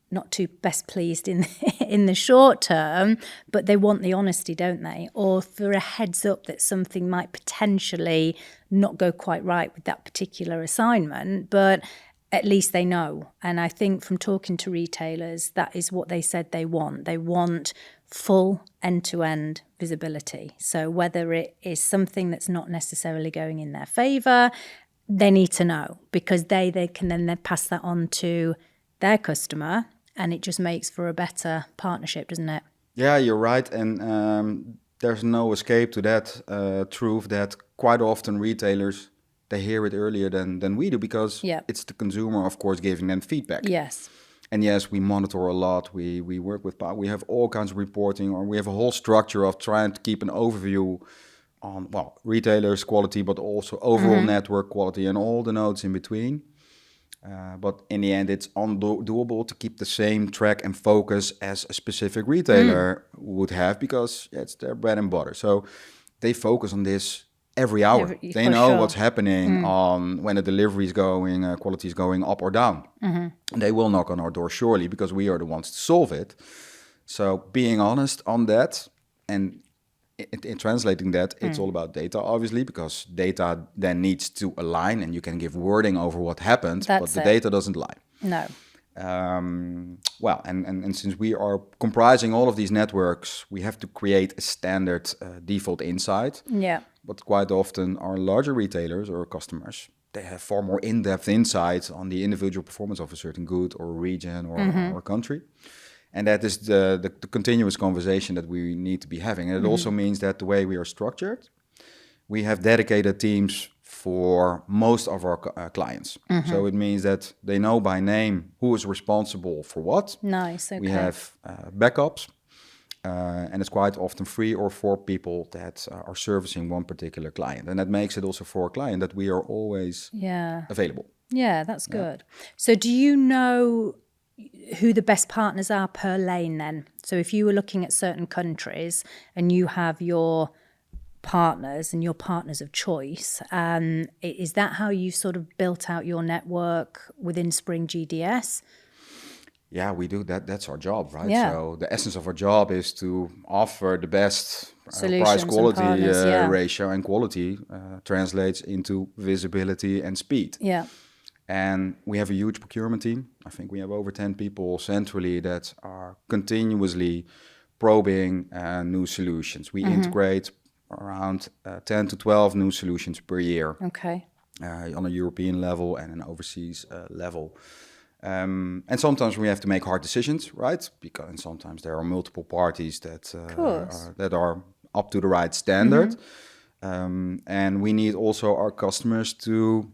S2: not too best pleased in the short term, but they want the honesty, don't they? Or for a heads up that something might potentially not go quite right with that particular assignment, but at least they know. And I think from talking to retailers, that is what they said they want. They want full end-to-end visibility. So whether it is something that's not necessarily going in their favour, they need to know, because they can then pass that on to their customer, and it just makes for a better partnership, doesn't it?
S1: Yeah, you're right. And there's no escape to that truth that quite often retailers, they hear it earlier than we do, because it's the consumer, of course, giving them feedback.
S2: Yes.
S1: And yes, we monitor a lot. We work with, we have all kinds of reporting, or we have a whole structure of trying to keep an overview on, well, retailers' quality, but also overall network quality and all the nodes in between. But in the end, it's undoable to keep the same track and focus as a specific retailer would have, because it's their bread and butter. So they focus on this every hour. They know what's happening on when the delivery is going, quality is going up or down. They will knock on our door surely, because we are the ones to solve it. So being honest on that, and in translating that, it's all about data, obviously, because data then needs to align, and you can give wording over what happened, but the data doesn't lie.
S2: No.
S1: Well, and since we are comprising all of these networks, we have to create a standard default insight.
S2: Yeah.
S1: But quite often our larger retailers or customers, they have far more in-depth insight on the individual performance of a certain good or region or country. And that is the continuous conversation that we need to be having. And it also means that the way we are structured, we have dedicated teams for most of our clients. So it means that they know by name who is responsible for what.
S2: Nice, okay.
S1: We have backups, and it's quite often 3 or 4 people that are servicing one particular client. And that makes it also for a client that we are always available.
S2: Yeah, that's good. So do you know who the best partners are per lane then? So if you were looking at certain countries and you have your partners and your partners of choice, is that how you sort of built out your network within Spring GDS?
S1: Yeah, we do that. That's our job, right?
S2: Yeah.
S1: So the essence of our job is to offer the best
S2: price-quality
S1: ratio, and quality translates into visibility and speed.
S2: Yeah.
S1: And we have a huge procurement team. I think we have over 10 people centrally that are continuously probing new solutions. We integrate around 10 to 12 new solutions per year.
S2: Okay.
S1: On a European level and an overseas level. And sometimes we have to make hard decisions, right? Because sometimes there are multiple parties that are up to the right standard. And we need also our customers to,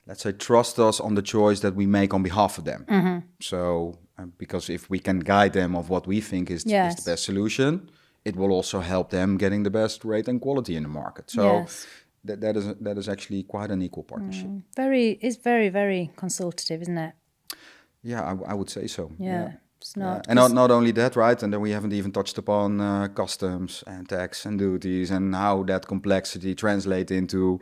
S1: let's say, trust us on the choice that we make on behalf of them. So, because if we can guide them of what we think is the best solution, it will also help them getting the best rate and quality in the market. So that is actually quite an equal partnership.
S2: It's very, very consultative, isn't it?
S1: Yeah, I would say so.
S2: Yeah. It's not.
S1: And not only that, right? And then we haven't even touched upon customs and tax and duties and how that complexity translates into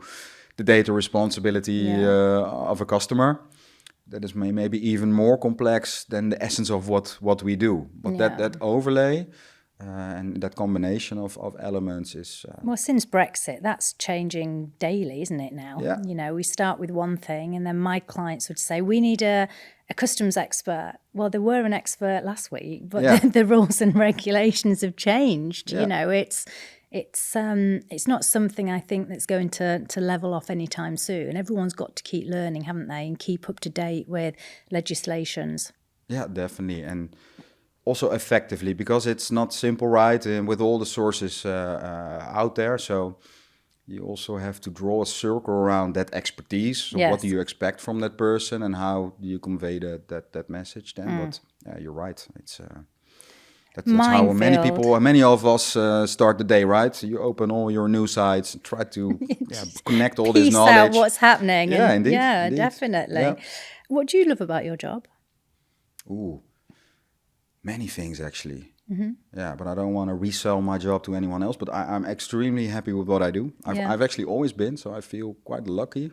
S1: the data responsibility of a customer. That is maybe even more complex than the essence of what we do. But that overlay and that combination of elements is...
S2: Well, since Brexit, that's changing daily, isn't it now?
S1: Yeah.
S2: You know, we start with one thing and then my clients would say, we need a customs expert. Well, there were an expert last week, but the rules and regulations have changed. You know, it's not something I think that's going to level off anytime soon. Everyone's got to keep learning, haven't they, and keep up to date with legislations.
S1: Yeah, definitely. And also effectively, because it's not simple, right? And with all the sources out there. So you also have to draw a circle around that expertise. So what do you expect from that person and how do you convey that message then? But you're right. It's... That's how many of us start the day, right? You open all your news sites and try to connect all this knowledge.
S2: Piece out what's happening.
S1: Yeah,
S2: and,
S1: indeed.
S2: Yeah,
S1: indeed.
S2: Definitely.
S1: Yeah.
S2: What do you love about your job?
S1: Ooh, many things actually. Yeah, but I don't want to resell my job to anyone else. But I'm extremely happy with what I do. I've actually always been, so I feel quite lucky.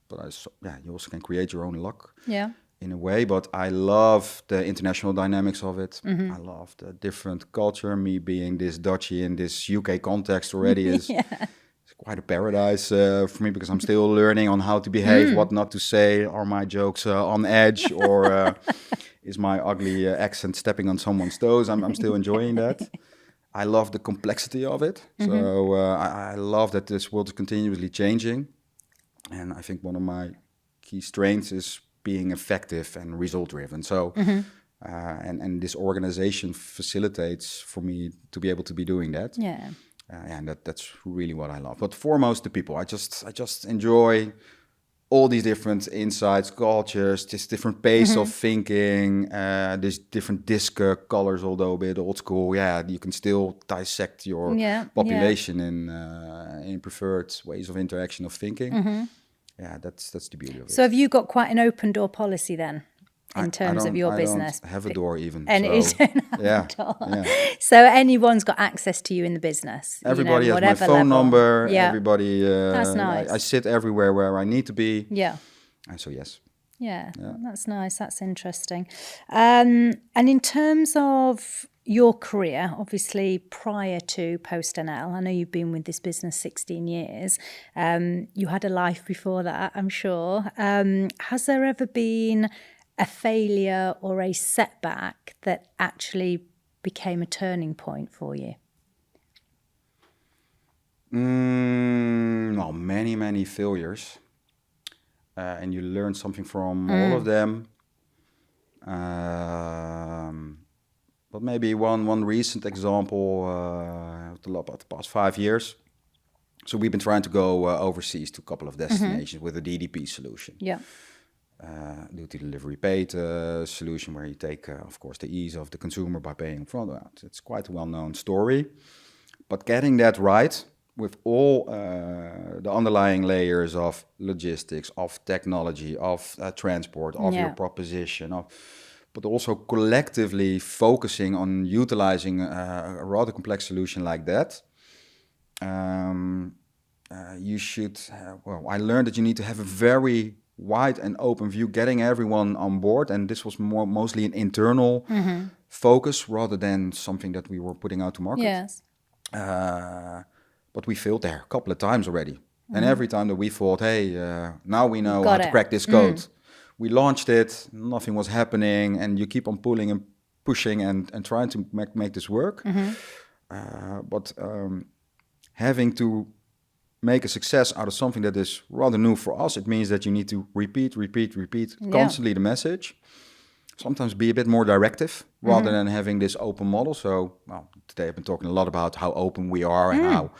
S1: But you also can create your own luck. Yeah. In a way, but I love the international dynamics of it. I love the different culture. Me being this Dutchie in this UK context already is it's quite a paradise for me because I'm still learning on how to behave, what not to say. Are my jokes on edge or is my ugly accent stepping on someone's toes? I'm still enjoying that. I love the complexity of it. So I love that this world is continuously changing. And I think one of my key strengths is being effective and result driven. So, and this organization facilitates for me to be able to be doing that.
S2: Yeah.
S1: And that's really what I love. But foremost, the people. I just enjoy all these different insights, cultures, this different pace of thinking, these different disc colors, although a bit old school. Yeah, you can still dissect your population in preferred ways of interaction of thinking. Yeah, that's the beauty of it.
S2: So have you got quite an open door policy then? In terms of your business,
S1: I don't have a door even,
S2: and
S1: so,
S2: it is
S1: yeah.
S2: So anyone's got access to you in the business.
S1: Everybody has my phone number. Everybody. That's nice. I sit everywhere where I need to be.
S2: Yeah.
S1: And so yes.
S2: Yeah, that's nice. That's interesting. And in terms of your career, obviously prior to post NL, I know you've been with this business 16 years. You had a life before that, I'm sure. Has there ever been a failure or a setback that actually became a turning point for you?
S1: No, many failures. And you learn something from all of them. But maybe one recent example, about the past 5 years. So we've been trying to go overseas to a couple of destinations with a DDP solution.
S2: Yeah.
S1: Duty delivery paid solution where you take, of course, the ease of the consumer by paying front. It's quite a well-known story. But getting that right with all the underlying layers of logistics, of technology, of transport, of your proposition, but also collectively focusing on utilizing a rather complex solution like that, you should, I learned that you need to have a very wide and open view, getting everyone on board. And this was mostly an internal focus rather than something that we were putting out to market.
S2: Yes.
S1: But we failed there a couple of times already. And every time that we thought, hey, now we know how to crack this code. We launched it, nothing was happening, and you keep on pulling and pushing and trying to make this work. But having to make a success out of something that is rather new for us, it means that you need to repeat constantly the message. Sometimes be a bit more directive rather than having this open model. So, today I've been talking a lot about how open we are and how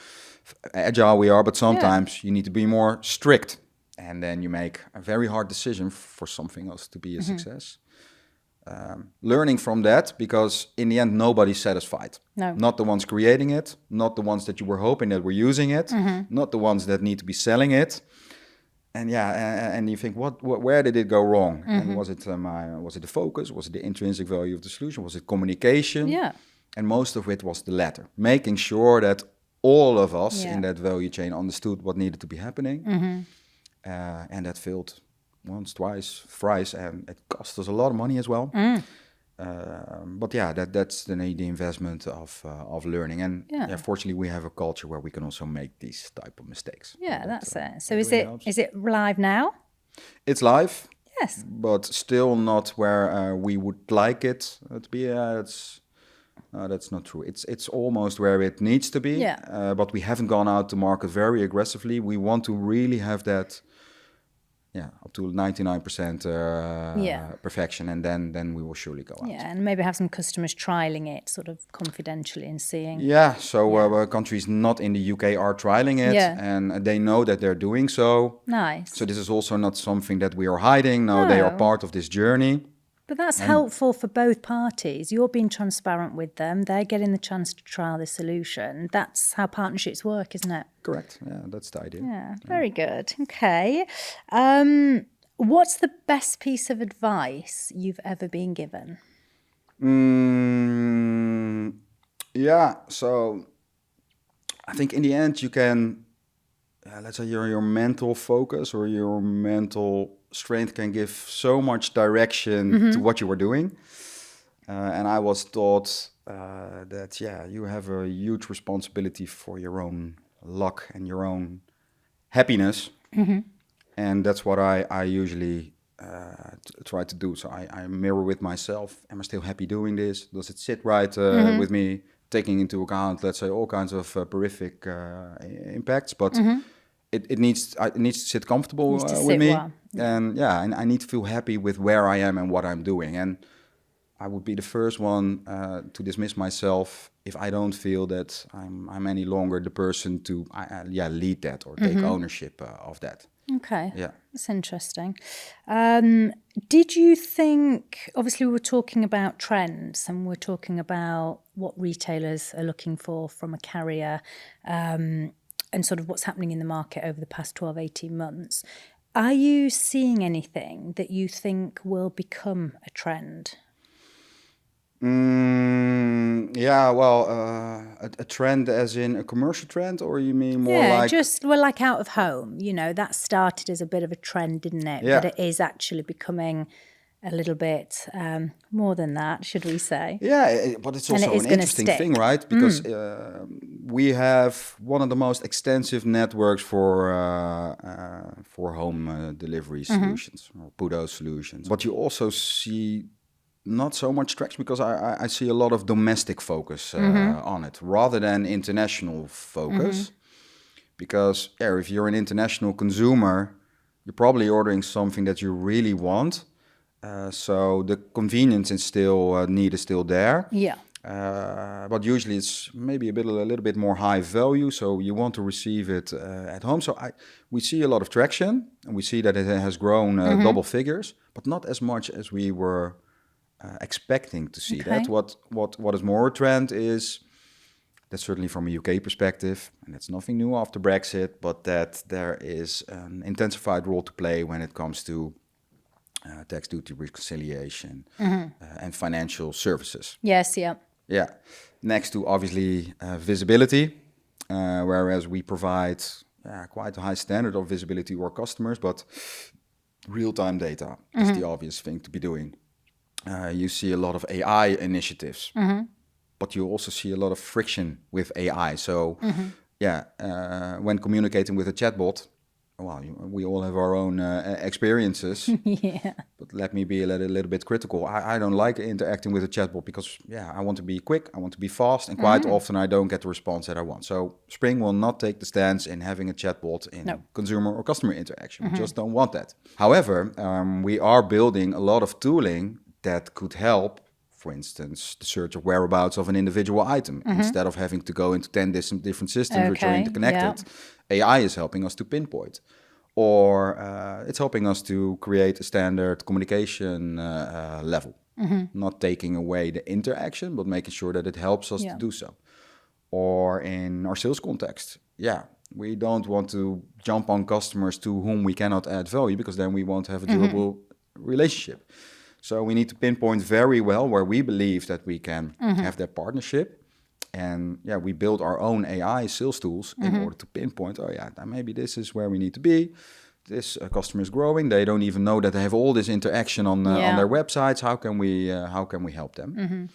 S1: agile we are, but sometimes you need to be more strict. And then you make a very hard decision for something else to be a success. Learning from that, because in the end, nobody's satisfied.
S2: No.
S1: Not the ones creating it, not the ones that you were hoping that were using it, not the ones that need to be selling it. And and you think, where did it go wrong? And was it the focus? Was it the intrinsic value of the solution? Was it communication?
S2: Yeah.
S1: And most of it was the latter. Making sure that all of us in that value chain understood what needed to be happening. And that failed once, twice, thrice, and it cost us a lot of money as well. But that's the investment of learning. And fortunately, we have a culture where we can also make these type of mistakes.
S2: Yeah, that's it. So is it live now?
S1: It's live.
S2: Yes.
S1: But still not where we would like it to be. That's not true. It's almost where it needs to be.
S2: Yeah.
S1: But we haven't gone out to market very aggressively. We want to really have that. Up to 99% perfection, and then we will surely go out.
S2: Yeah, and maybe have some customers trialing it sort of confidentially and seeing.
S1: Countries not in the UK are trialing it, and they know that they're doing so.
S2: Nice.
S1: So this is also not something that we are hiding. No, they are part of this journey.
S2: But that's helpful for both parties. You're being transparent with them. They're getting the chance to trial the solution. That's how partnerships work, isn't it?
S1: Correct. Yeah, that's the idea.
S2: Yeah, very good. Okay. What's the best piece of advice you've ever been given?
S1: So I think in the end you can, let's say your mental focus or your mental strength can give so much direction to what you were doing. And I was taught that, you have a huge responsibility for your own luck and your own happiness. And that's what I usually try to do. So I mirror with myself. Am I still happy doing this? Does it sit right with me? Taking into account, let's say, all kinds of horrific impacts. But it needs to sit comfortable with me.
S2: Well.
S1: And I need to feel happy with where I am and what I'm doing. And I would be the first one to dismiss myself if I don't feel that I'm any longer the person to lead that or take ownership of that.
S2: Okay.
S1: Yeah.
S2: That's interesting. Did you think, obviously we were talking about trends and we're talking about what retailers are looking for from a carrier, and sort of what's happening in the market over the past 12, 18 months. Are you seeing anything that you think will become a trend?
S1: A trend as in a commercial trend, or you mean more like...
S2: just, well, like out of home, that started as a bit of a trend, didn't it?
S1: Yeah.
S2: But it is actually becoming a little bit more than that, should we say?
S1: Yeah, but it's also an interesting thing, right? Because we have one of the most extensive networks for home delivery solutions, or PUDO solutions. But you also see not so much traction because I see a lot of domestic focus on it rather than international focus. Because if you're an international consumer, you're probably ordering something that you really want. So the convenience is still need is still there.
S2: Yeah.
S1: But usually it's maybe a little bit more high value, so you want to receive it at home. So we see a lot of traction, and we see that it has grown double figures, but not as much as we were expecting to see.
S2: Okay.
S1: That. What is more a trend is, that's certainly from a UK perspective, and that's nothing new after Brexit, but that there is an intensified role to play when it comes to tax duty reconciliation and financial services.
S2: Yes, yeah.
S1: Yeah. Next to obviously visibility, whereas we provide quite a high standard of visibility to our customers, but real-time data is the obvious thing to be doing. You see a lot of AI initiatives, but you also see a lot of friction with AI. So, when communicating with a chatbot, well, we all have our own experiences.
S2: Yeah.
S1: But let me be a little bit critical. I don't like interacting with a chatbot because, I want to be quick, I want to be fast, and quite often I don't get the response that I want. So Spring will not take the stance in having a chatbot in consumer or customer interaction. We just don't want that. However, we are building a lot of tooling that could help, for instance, the search of whereabouts of an individual item. Instead of having to go into 10 different systems which are interconnected, AI is helping us to pinpoint. Or it's helping us to create a standard communication level. Not taking away the interaction, but making sure that it helps us to do so. Or in our sales context, we don't want to jump on customers to whom we cannot add value, because then we won't have a durable relationship. So we need to pinpoint very well where we believe that we can have that partnership. And we build our own AI sales tools in order to pinpoint, maybe this is where we need to be. This customer is growing. They don't even know that they have all this interaction on their websites. How can we help them?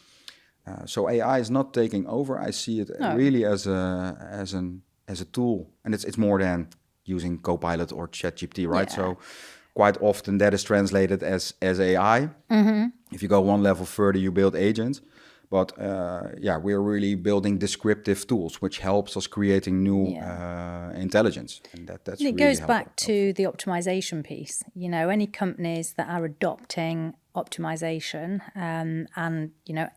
S1: So AI is not taking over. I see it really as a tool, and it's more than using Copilot or ChatGPT, right?
S2: Yeah.
S1: So quite often that is translated as AI. If you go one level further, you build agents. But we're really building descriptive tools, which helps us creating new intelligence. And that's
S2: it
S1: really
S2: goes back to the optimization piece. Any companies that are adopting optimization, and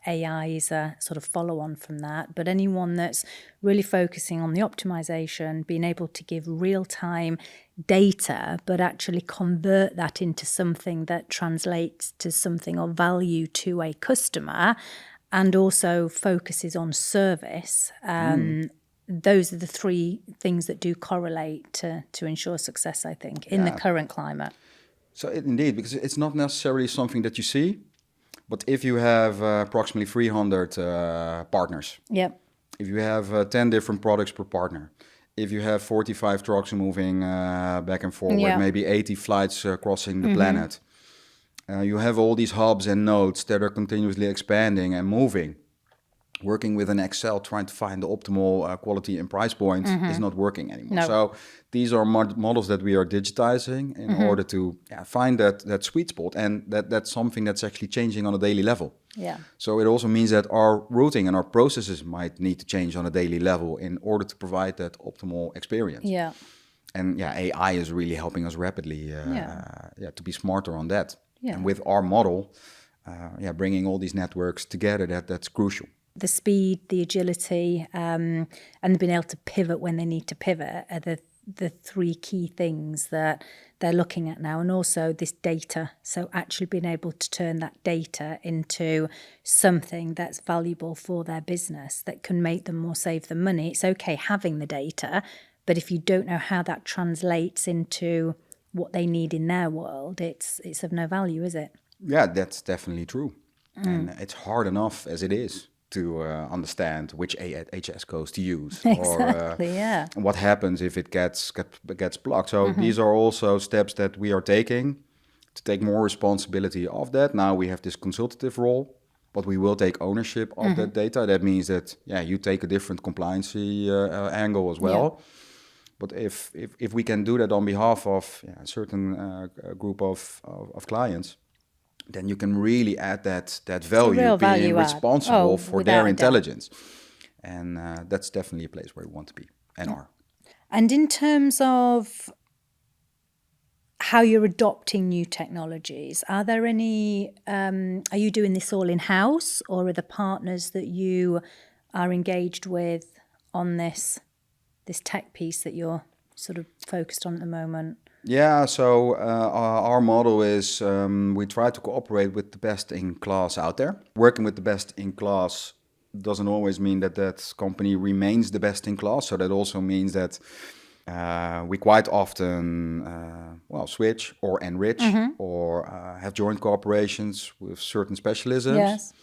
S2: AI is a sort of follow-on from that. But anyone that's really focusing on the optimization, being able to give real-time data, but actually convert that into something that translates to something of value to a customer, and also focuses on service. Those are the three things that do correlate to ensure success, I think, in the current climate.
S1: So indeed, because it's not necessarily something that you see, but if you have approximately 300 partners, if you have 10 different products per partner, if you have 45 trucks moving back and forward, maybe 80 flights crossing the planet, you have all these hubs and nodes that are continuously expanding and moving. Working with an Excel, trying to find the optimal quality and price point is not working anymore.
S2: No.
S1: So these are models that we are digitizing in order to find that sweet spot. And that's something that's actually changing on a daily level.
S2: Yeah.
S1: So it also means that our routing and our processes might need to change on a daily level in order to provide that optimal experience.
S2: Yeah.
S1: And AI is really helping us rapidly to be smarter on that.
S2: Yeah.
S1: And with our model, bringing all these networks together, that's crucial.
S2: the speed, the agility, and being able to pivot when they need to pivot are the three key things that they're looking at now. And also this data. So actually being able to turn that data into something that's valuable for their business, that can make them or save them money. It's okay having the data, but if you don't know how that translates into what they need in their world, it's of no value, is it?
S1: Yeah, that's definitely true. And it's hard enough as it is to understand which HS codes to use,
S2: Exactly, yeah.
S1: and what happens if it gets blocked. So these are also steps that we are taking to take more responsibility of that. Now we have this consultative role, but we will take ownership of that data. That means that you take a different compliancy angle as well. Yeah. But if we can do that on behalf of a certain group of clients, then you can really add that value, being responsible for their intelligence. And that's definitely a place where we want to be and are.
S2: And in terms of how you're adopting new technologies, are there any, are you doing this all in-house, or are the partners that you are engaged with on this tech piece that you're sort of focused on at the moment?
S1: Yeah, so our model is we try to cooperate with the best in class out there. Working with the best in class doesn't always mean that company remains the best in class. So that also means that we quite often switch or enrich or have joint cooperations with certain specialisms.
S2: Yes.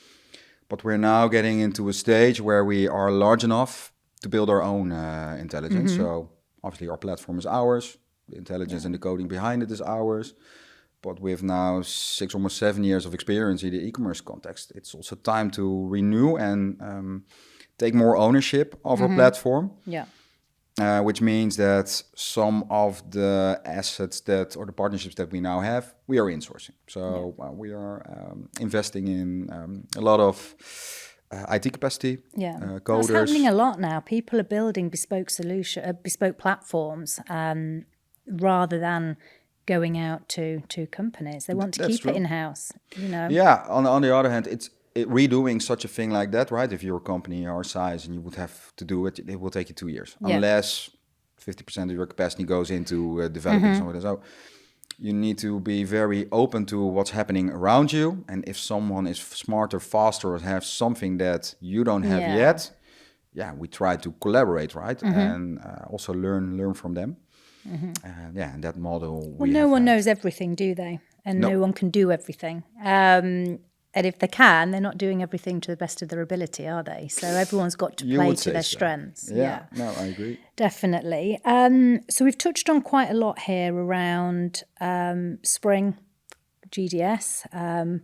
S1: But we're now getting into a stage where we are large enough to build our own intelligence. So obviously our platform is ours. The intelligence and the coding behind it is ours. But with now 6, almost 7 years of experience in the e-commerce context, it's also time to renew and take more ownership of our platform.
S2: Yeah.
S1: Which means that some of the assets or the partnerships that we now have, we are insourcing. So we are investing in a lot of IT capacity, coders.
S2: That's happening a lot now. People are building bespoke platforms rather than going out to companies. They want to keep it in-house, you know.
S1: Yeah, on the other hand, redoing such a thing like that, right? If you're a company our size and you would have to do it, it will take you 2 years. Unless 50% of your capacity goes into developing something. So you need to be very open to what's happening around you. And if someone is smarter, faster, or has something that you don't have yet, we try to collaborate, right? And also learn from them. And that model.
S2: Well, no one knows everything, do they? And no one can do everything. And if they can, they're not doing everything to the best of their ability, are they? So everyone's got to play to their strengths.
S1: Yeah, no, I agree.
S2: Definitely. So we've touched on quite a lot here around Spring, GDS,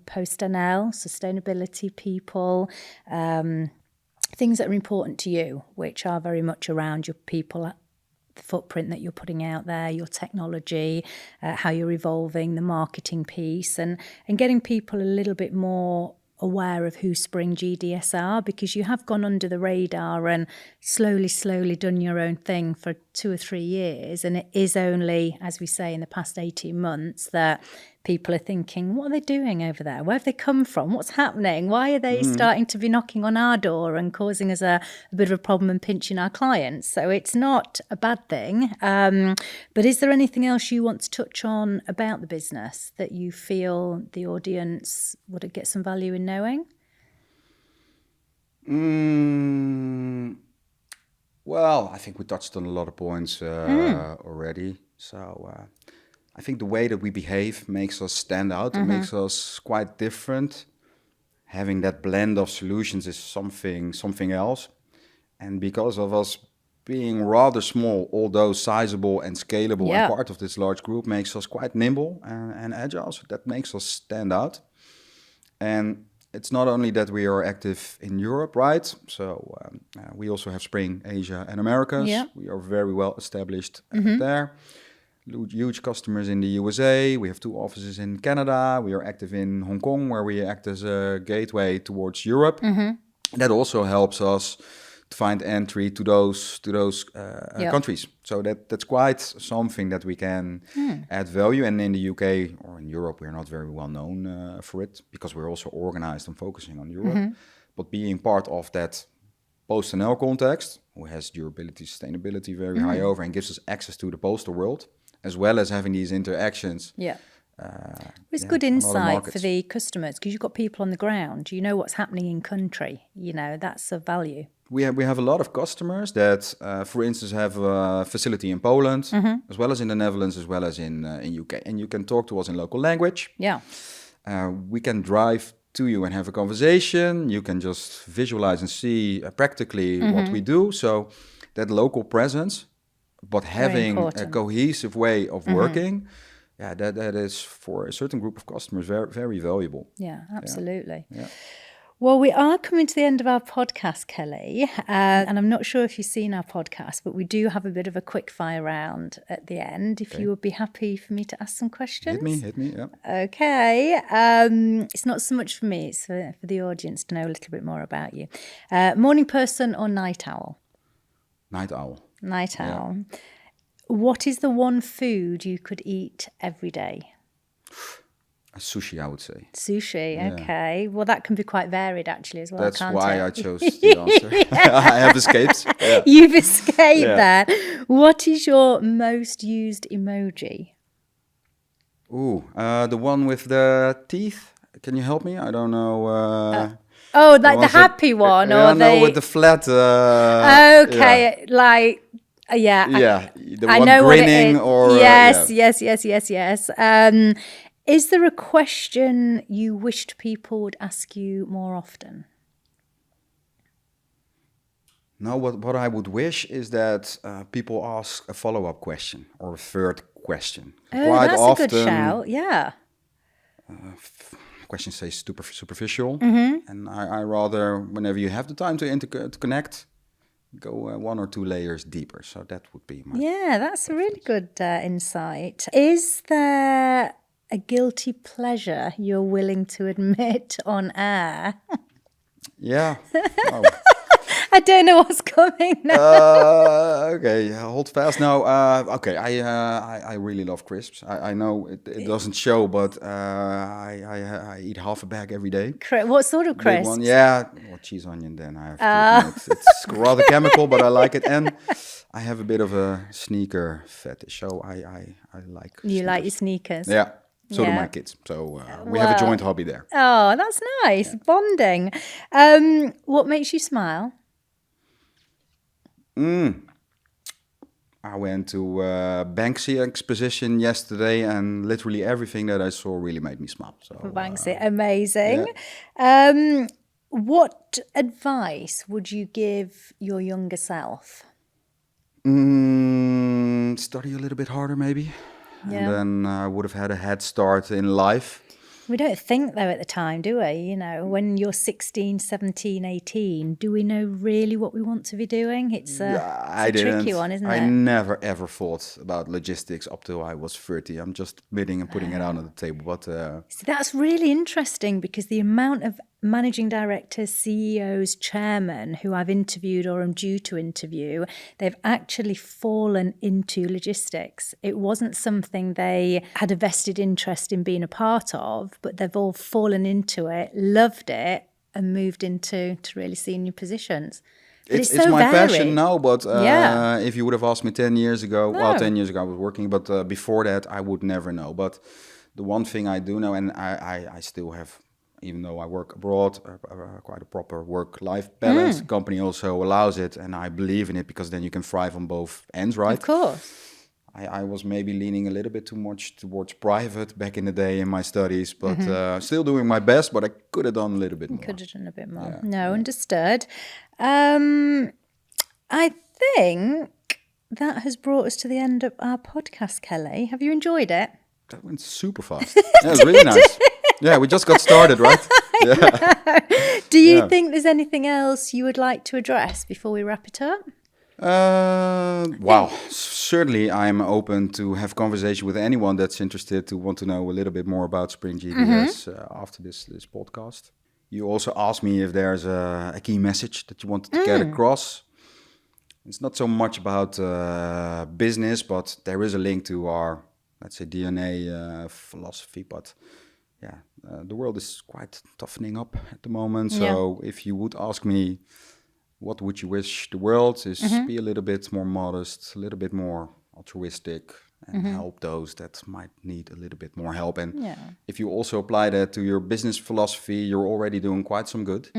S2: post-NL, sustainability, people, things that are important to you, which are very much around your people, the footprint that you're putting out there, your technology, how you're evolving, the marketing piece, and getting people a little bit more aware of who Spring GDS are, because you have gone under the radar and slowly done your own thing for 2 or 3 years. And it is only, as we say, in the past 18 months that people are thinking, what are they doing over there? Where have they come from? What's happening? Why are they starting to be knocking on our door and causing us a bit of a problem and pinching our clients? So it's not a bad thing. But is there anything else you want to touch on about the business that you feel the audience would get some value in knowing?
S1: Well, I think we touched on a lot of points already. So I think the way that we behave makes us stand out. It makes us quite different. Having that blend of solutions is something else. And because of us being rather small, although sizable and scalable and part of this large group, makes us quite nimble and agile. So that makes us stand out. And it's not only that we are active in Europe, right? So we also have Spring Asia and Americas. Yeah. We are very well established there. Huge customers in the USA. We have 2 offices in Canada. We are active in Hong Kong, where we act as a gateway towards Europe. That also helps us to find entry to those countries. So that's quite something that we can add value. And in the UK or in Europe, we're not very well known for it, because we're also organized and focusing on Europe. but being part of that PostNL context, who has durability, sustainability very high over and gives us access to the postal world, as well as having these interactions.
S2: Yeah. It's good
S1: on other
S2: insight for
S1: markets.
S2: the customers because you've got people on the ground. You know what's happening in country. You know, that's of value.
S1: We have a lot of customers that, for instance, have a facility in Poland, as well as in the Netherlands, as well as in UK. And you can talk to us in local language.
S2: Yeah.
S1: We can drive to you and have a conversation. You can just visualize and see practically what we do. So that local presence, but having a cohesive way of working, that is for a certain group of customers very, very valuable.
S2: Yeah, absolutely.
S1: Yeah.
S2: Well, we are coming to the end of our podcast, Kelly, and I'm not sure if you've seen our podcast, but we do have a bit of a quick fire round at the end. If you would be happy for me to ask some questions.
S1: Hit me, yeah.
S2: Okay. It's not so much for me, it's for the audience to know a little bit more about you. Morning person or night owl?
S1: Night owl.
S2: Night owl. What is the one food you could eat every day?
S1: Sushi, I would say.
S2: Sushi, okay. Well, that can be quite varied actually as well,
S1: That's
S2: can't
S1: why
S2: it?
S1: I chose the answer. I have escaped. Yeah.
S2: You've escaped that. What is your most used emoji?
S1: Ooh, the one with the teeth. Can you help me? I don't know.
S2: Like the happy one, or
S1: no, with the flat.
S2: Okay, like
S1: yeah, the
S2: I
S1: one
S2: know
S1: grinning
S2: what it is. Yes. Is there a question you wished people would ask you more often?
S1: No, what I would wish is that people ask a follow-up question or a third question.
S2: Quite that's often, a good shout, yeah.
S1: Questions say superficial, and I rather, whenever you have the time to connect, go 1 or 2 layers deeper. So that would be my...
S2: Yeah, that's a really good insight. Is there a guilty pleasure you're willing to admit on air?
S1: Yeah. Oh.
S2: I don't know what's coming now.
S1: Okay, hold fast now. Okay, I really love crisps. I know it doesn't show, but I eat half a bag every day.
S2: What sort of crisps?
S1: One, yeah, well, cheese onion. Then I have to admit, it's rather chemical, but I like it, and I have a bit of a sneaker fetish. So I like.
S2: You sneakers. Like your sneakers?
S1: Yeah. So do my kids. So we have a joint hobby there.
S2: Oh, that's nice. Yeah. Bonding. What makes you smile?
S1: I went to Banksy exposition yesterday, and literally everything that I saw really made me smile. So
S2: Banksy, amazing. Yeah. What advice would you give your younger self?
S1: Study a little bit harder, maybe. Yeah. And then I would have had a head start in life.
S2: We don't think, though, at the time, do we? You know, when you're 16, 17, 18, do we know really what we want to be doing? It's a tricky one, isn't it?
S1: I never, ever thought about logistics up till I was 30. I'm just admitting and putting it out on the table. But
S2: See, that's really interesting because the amount of managing directors, CEOs, chairmen who I've interviewed or am due to interview, they've actually fallen into logistics. It wasn't something they had a vested interest in being a part of, but they've all fallen into it, loved it, and moved into really senior positions. It's so
S1: my
S2: varied.
S1: passion now, but if you would have asked me 10 years ago, well, 10 years ago I was working, but before that I would never know. But the one thing I do know, and I still have, even though I work abroad, quite a proper work-life balance. Company also allows it, and I believe in it because then you can thrive on both ends, right?
S2: Of course.
S1: I was maybe leaning a little bit too much towards private back in the day in my studies, but still doing my best, but I could have done a little bit more.
S2: Could have done a bit more. Yeah. Understood. I think that has brought us to the end of our podcast, Kelly. Have you enjoyed it?
S1: That went super fast. Yeah, it was really nice. Yeah, we just got started, right? Yeah.
S2: Do you think there's anything else you would like to address before we wrap it up?
S1: Wow. Certainly I'm open to have conversation with anyone that's interested to want to know a little bit more about Spring GDS after this podcast. You also asked me if there's a key message that you wanted to get across. It's not so much about business, but there is a link to our, let's say, DNA philosophy, but the world is quite toughening up at the moment.
S2: Yeah.
S1: So if you would ask me, what would you wish the world is, be a little bit more modest, a little bit more altruistic, and help those that might need a little bit more help. And if you also apply that to your business philosophy, you're already doing quite some good.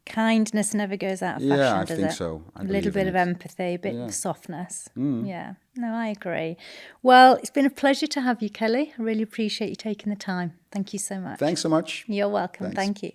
S2: Kindness never goes out of fashion,
S1: Yeah, I
S2: does
S1: think
S2: it?
S1: so. I
S2: A
S1: believe
S2: little bit
S1: in
S2: of
S1: it.
S2: empathy, a bit of softness. Yeah, no, I agree. Well, it's been a pleasure to have you, Kelly. I really appreciate you taking the time. Thank you so much.
S1: Thanks so much.
S2: You're welcome.
S1: Thanks.
S2: Thank you.